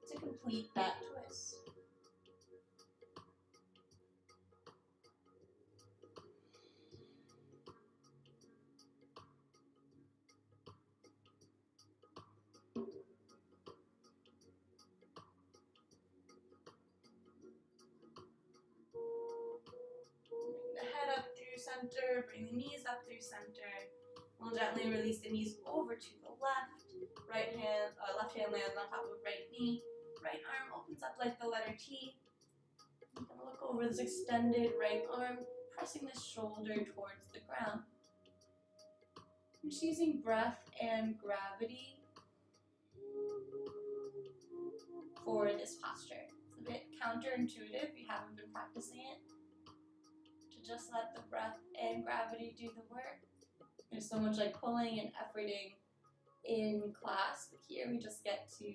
to complete that twist. Bring the head up through center, bring the knees up through center. We'll gently release the knees over to the left. Left hand lands on top of right knee. Right arm opens up like the letter T. I'm going to look over this extended right arm, pressing the shoulder towards the ground. Just using breath and gravity for this posture. It's a bit counterintuitive if you haven't been practicing it. To just let the breath and gravity do the work. There's so much like pulling and efforting in class, but here we just get to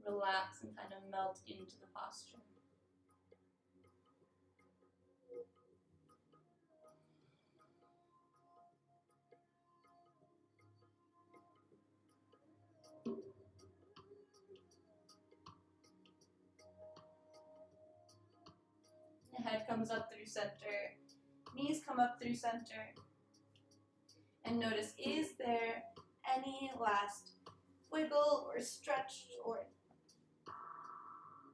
relax and kind of melt into the posture. The head comes up through center, knees come up through center, And notice, is there any last wiggle or stretch or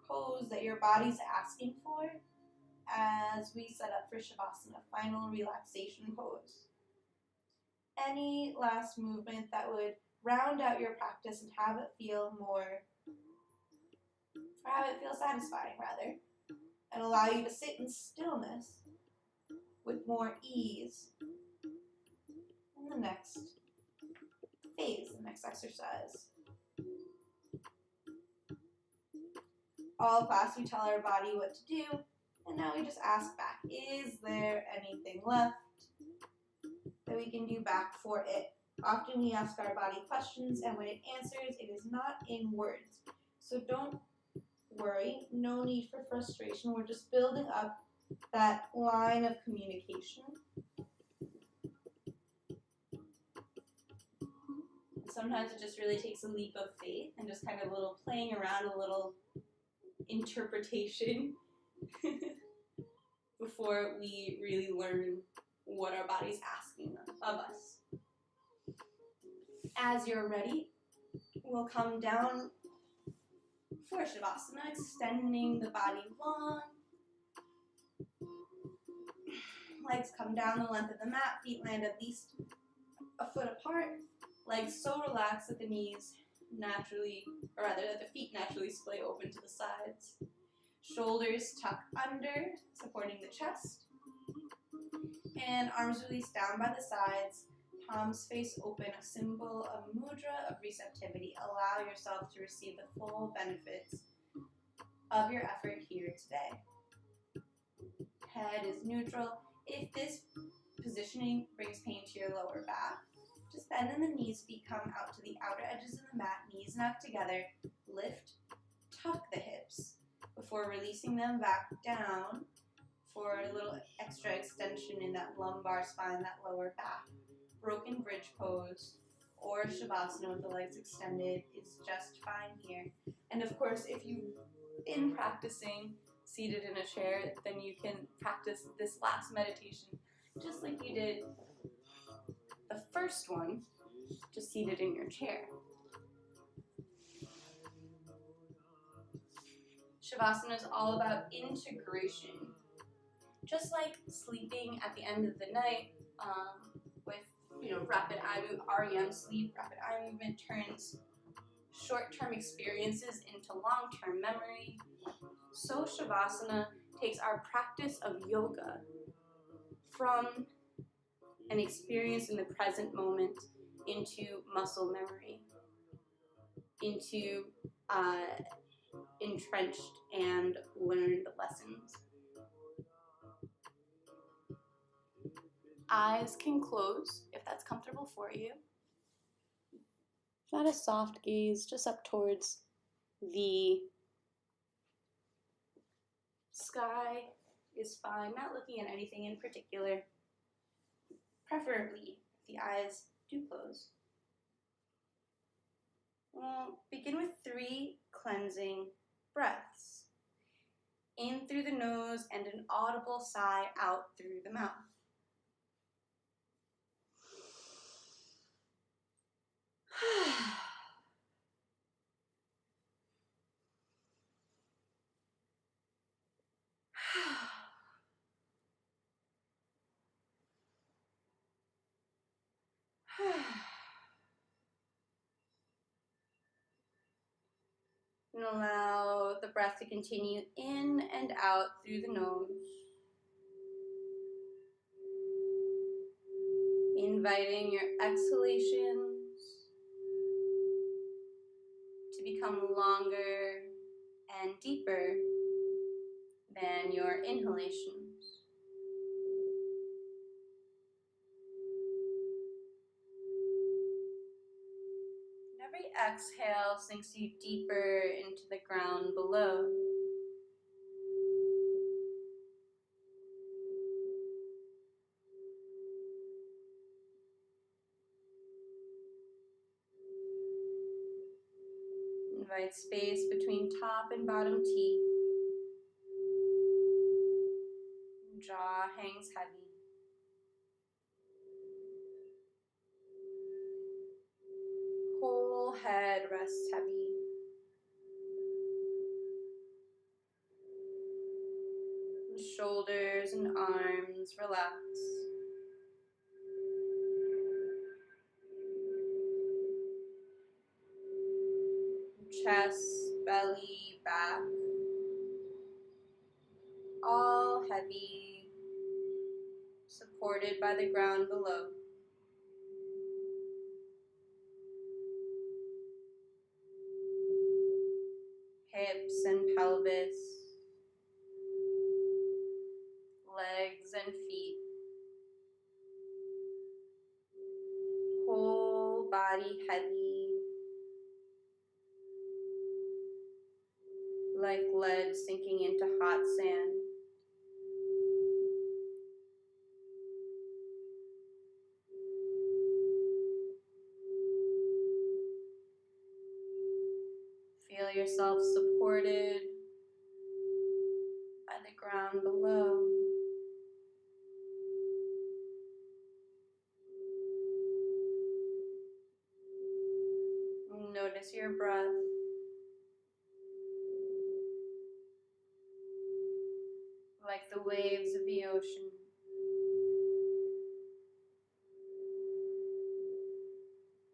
pose that your body's asking for as we set up for Shavasana, final relaxation pose? Any last movement that would round out your practice and have it feel satisfying rather, and allow you to sit in stillness with more ease in the next phase, the next exercise. All class we tell our body what to do, and now we just ask back, is there anything left that we can do back for it? Often we ask our body questions, and when it answers, it is not in words. So don't worry, no need for frustration. We're just building up that line of communication. Sometimes it just really takes a leap of faith and just kind of a little playing around, a little interpretation before we really learn what our body's asking of us. As you're ready, we'll come down for Shavasana, extending the body long. Legs come down the length of the mat, feet land at least a foot apart. Legs so relaxed that the feet naturally splay open to the sides. Shoulders tuck under, supporting the chest. And arms release down by the sides. Palms face open, a symbol of mudra of receptivity. Allow yourself to receive the full benefits of your effort here today. Head is neutral. If this positioning brings pain to your lower back, just bend in the knees, feet come out to the outer edges of the mat, knees knock together, lift, tuck the hips before releasing them back down for a little extra extension in that lumbar spine, that lower back. Broken bridge pose or Shavasana with the legs extended is just fine here. And of course, if you've been practicing seated in a chair, then you can practice this last meditation just like you did the first one, just seated in your chair. Shavasana is all about integration. Just like sleeping at the end of the night with rapid eye movement, REM sleep, rapid eye movement turns short-term experiences into long-term memory. So Shavasana takes our practice of yoga from an experience in the present moment into muscle memory, into entrenched and learned lessons. Eyes can close if that's comfortable for you. Not a soft gaze, just up towards the sky is fine. Not looking at anything in particular. Preferably, if the eyes do close. We'll begin with 3 cleansing breaths. In through the nose and an audible sigh out through the mouth. And allow the breath to continue in and out through the nose. Inviting your exhalations to become longer and deeper than your inhalations. Every exhale sinks you deeper into the ground below. Invite space between top and bottom teeth. Jaw hangs heavy. head rests heavy. The shoulders and arms relax. Chest, belly, back, all heavy, supported by the ground below. Hips and pelvis, legs and feet, whole body heavy, like lead sinking into hot sand. Feel yourself supported by the ground below. Notice your breath. Like the waves of the ocean.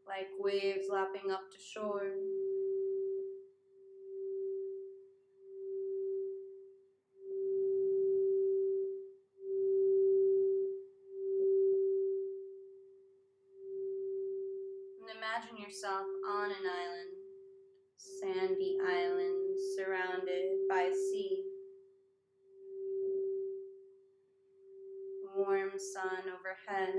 Like waves lapping up to shore. And imagine yourself on an island, sandy island surrounded by sea. Warm sun overhead.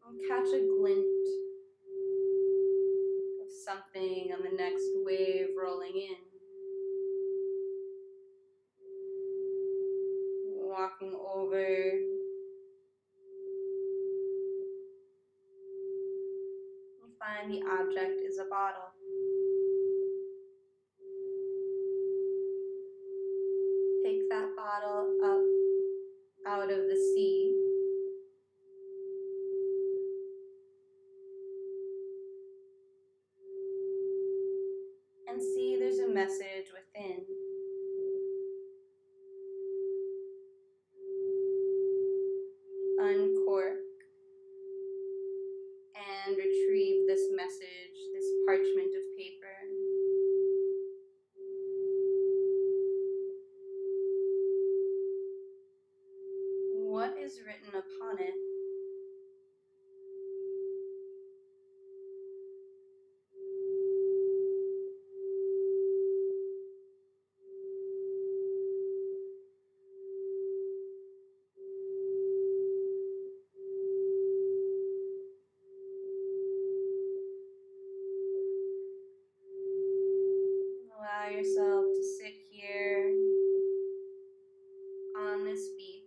And catch a glint of something on the next wave rolling in. Walking over. Find the object is a bottle. Pick that bottle up out of the sea. And see there's a message within. Uncork and retrieve this message, this parchment of paper. What is written upon it? Allow yourself to sit here on this beach.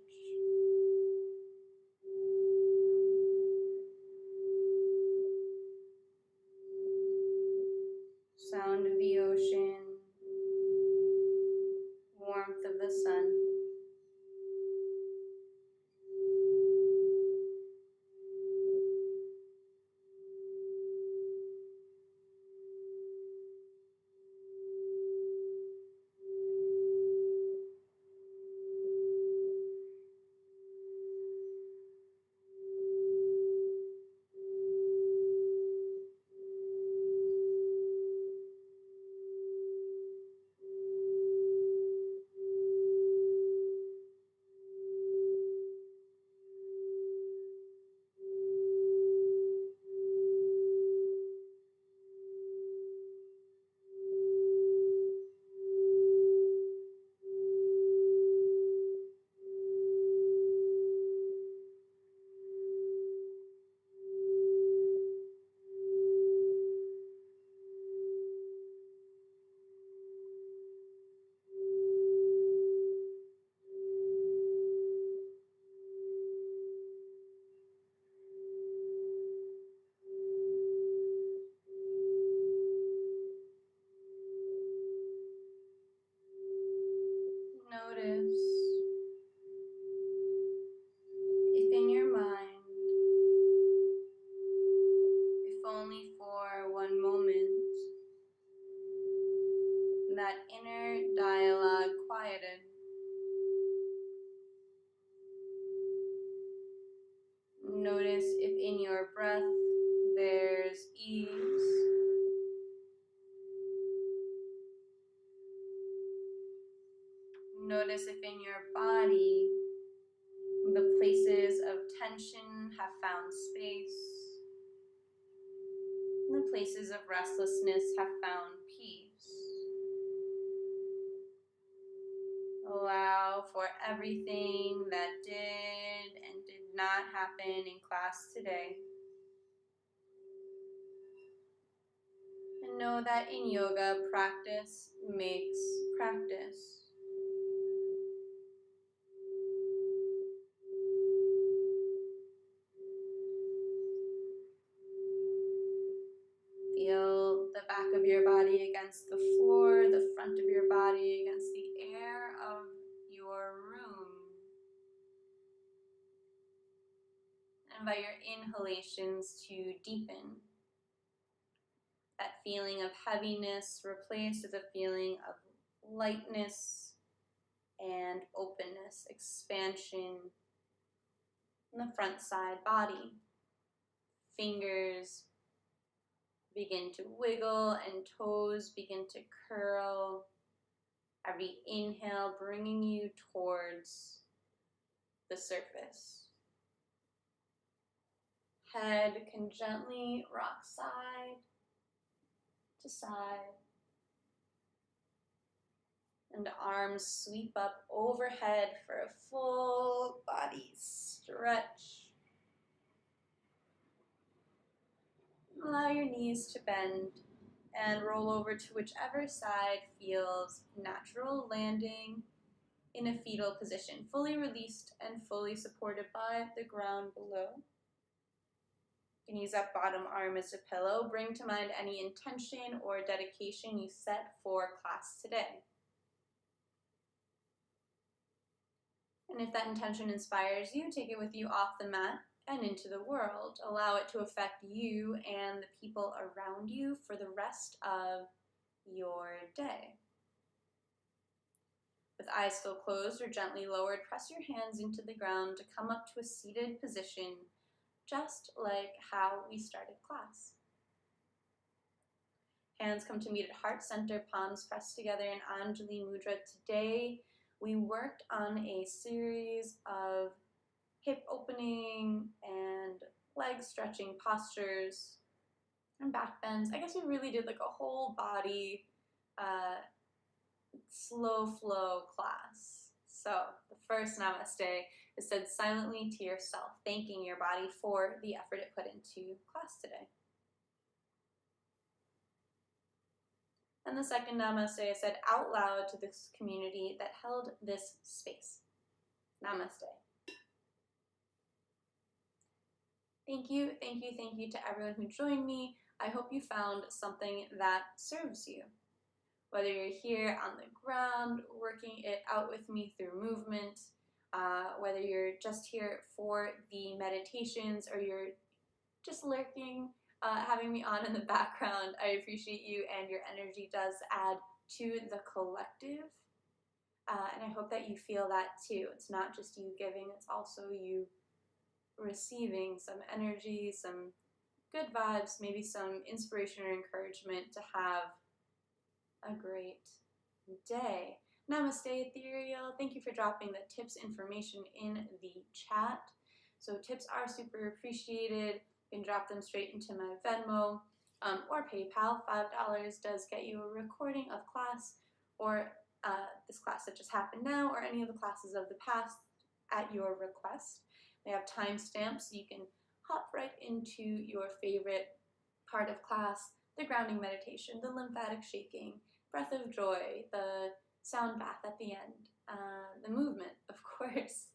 Sound of the ocean, warmth of the sun. that inner dialogue quieted. Notice if in your breath there's ease. Notice if in your body the places of tension have found space. The places of restlessness have found peace. Allow for everything that did and did not happen in class today. And know that in yoga, practice makes practice. Feel the back of your body against the floor, the front of your body against the air of your room. Invite your inhalations to deepen. That feeling of heaviness replaced with a feeling of lightness and openness, expansion in the front side body. Fingers begin to wiggle and toes begin to curl. Every inhale bringing you towards the surface. Head can gently rock side to side. And arms sweep up overhead for a full body stretch. Allow your knees to bend and roll over to whichever side feels natural, landing in a fetal position, fully released and fully supported by the ground below. You can use that bottom arm as a pillow. Bring to mind any intention or dedication you set for class today. And if that intention inspires you, take it with you off the mat and into the world. Allow it to affect you and the people around you for the rest of your day. With eyes still closed or gently lowered, press your hands into the ground to come up to a seated position, just like how we started class. Hands come to meet at heart center, palms pressed together in Anjali Mudra. Today, we worked on a series of hip opening and leg stretching postures and back bends. I guess we really did like a whole body slow flow class. So the first namaste is said silently to yourself, thanking your body for the effort it put into class today. And the second namaste is said out loud to this community that held this space. Namaste. Thank you, thank you, thank you to everyone who joined me. I hope you found something that serves you. Whether you're here on the ground, working it out with me through movement, whether you're just here for the meditations or you're just lurking, having me on in the background, I appreciate you, and your energy does add to the collective. And I hope that you feel that too. It's not just you giving, it's also you receiving some energy, some good vibes, maybe some inspiration or encouragement to have a great day. Namaste, Ethereal. Thank you for dropping the tips information in the chat. So tips are super appreciated. You can drop them straight into my Venmo or PayPal. $5 does get you a recording of class, or this class that just happened now, or any of the classes of the past at your request. They have timestamps, so you can hop right into your favorite part of class, the grounding meditation, the lymphatic shaking, breath of joy, the sound bath at the end, the movement, of course.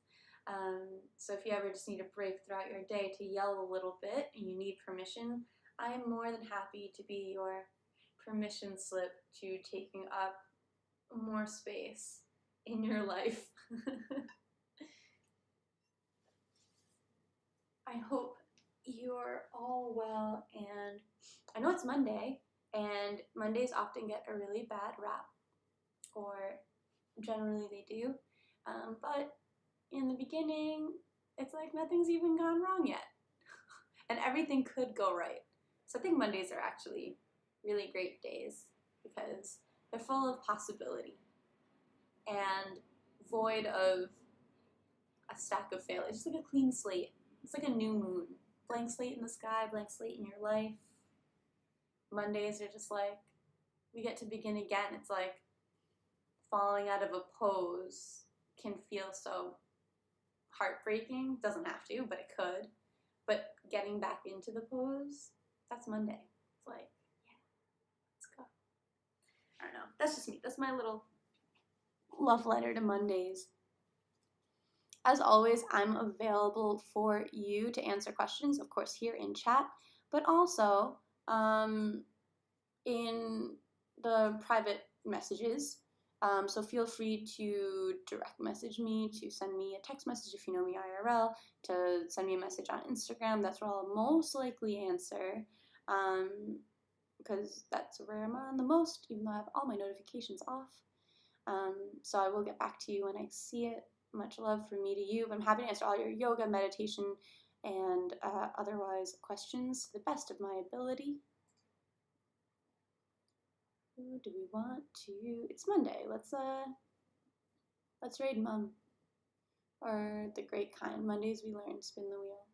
So if you ever just need a break throughout your day to yell a little bit and you need permission, I am more than happy to be your permission slip to taking up more space in your life. I hope you're all well, and I know it's Monday, and Mondays often get a really bad rap, or generally they do. But in the beginning, it's like nothing's even gone wrong yet. And everything could go right. So I think Mondays are actually really great days because they're full of possibility and void of a stack of failures. It's like a clean slate. It's like a new moon. Blank slate in the sky, blank slate in your life. Mondays are just like, we get to begin again. It's like falling out of a pose can feel so heartbreaking. Doesn't have to, but it could. But getting back into the pose, that's Monday. It's like, yeah, let's go. I don't know. That's just me. That's my little love letter to Mondays. As always, I'm available for you to answer questions, of course, here in chat, but also in the private messages. So feel free to direct message me, to send me a text message if you know me IRL, to send me a message on Instagram. That's where I'll most likely answer, because that's where I'm on the most, even though I have all my notifications off. So I will get back to you when I see it. Much love from me to you. But I'm happy to answer all your yoga, meditation, and otherwise questions to the best of my ability. Who do we want to? It's Monday. Let's raid Mum. Or the Great Kind. Mondays we learn spin the wheel.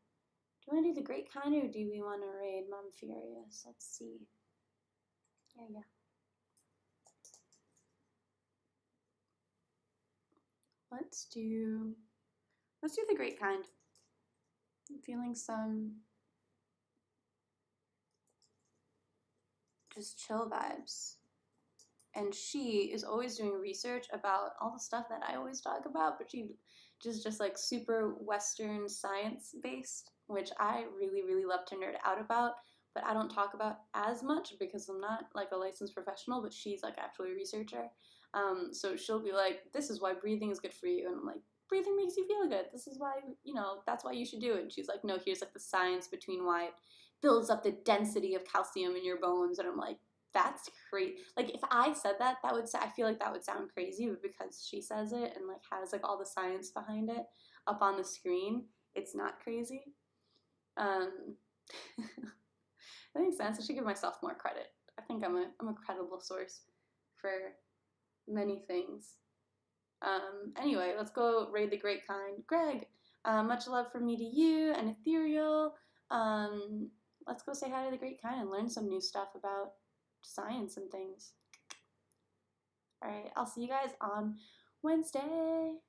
Do we want to do the Great Kind or do we want to raid Mum Furious? Let's see. Yeah. Let's do the Great Kind. I'm feeling some just chill vibes. And she is always doing research about all the stuff that I always talk about, but she just like super Western science based, which I really, really love to nerd out about, but I don't talk about as much because I'm not like a licensed professional, but she's like actually a researcher. So she'll be like, this is why breathing is good for you. And I'm like, breathing makes you feel good. This is why, that's why you should do it. And she's like, no, here's like the science between why it builds up the density of calcium in your bones. And I'm like, that's crazy. Like if I said that, I feel like that would sound crazy, but because she says it and like has like all the science behind it up on the screen, it's not crazy. That makes sense. I should give myself more credit. I think I'm a credible source for many things. Anyway, let's go raid the Great Kind. Greg, much love from me to you and Ethereal. Let's go say hi to the Great Kind and learn some new stuff about science and things. All right, I'll see you guys on Wednesday.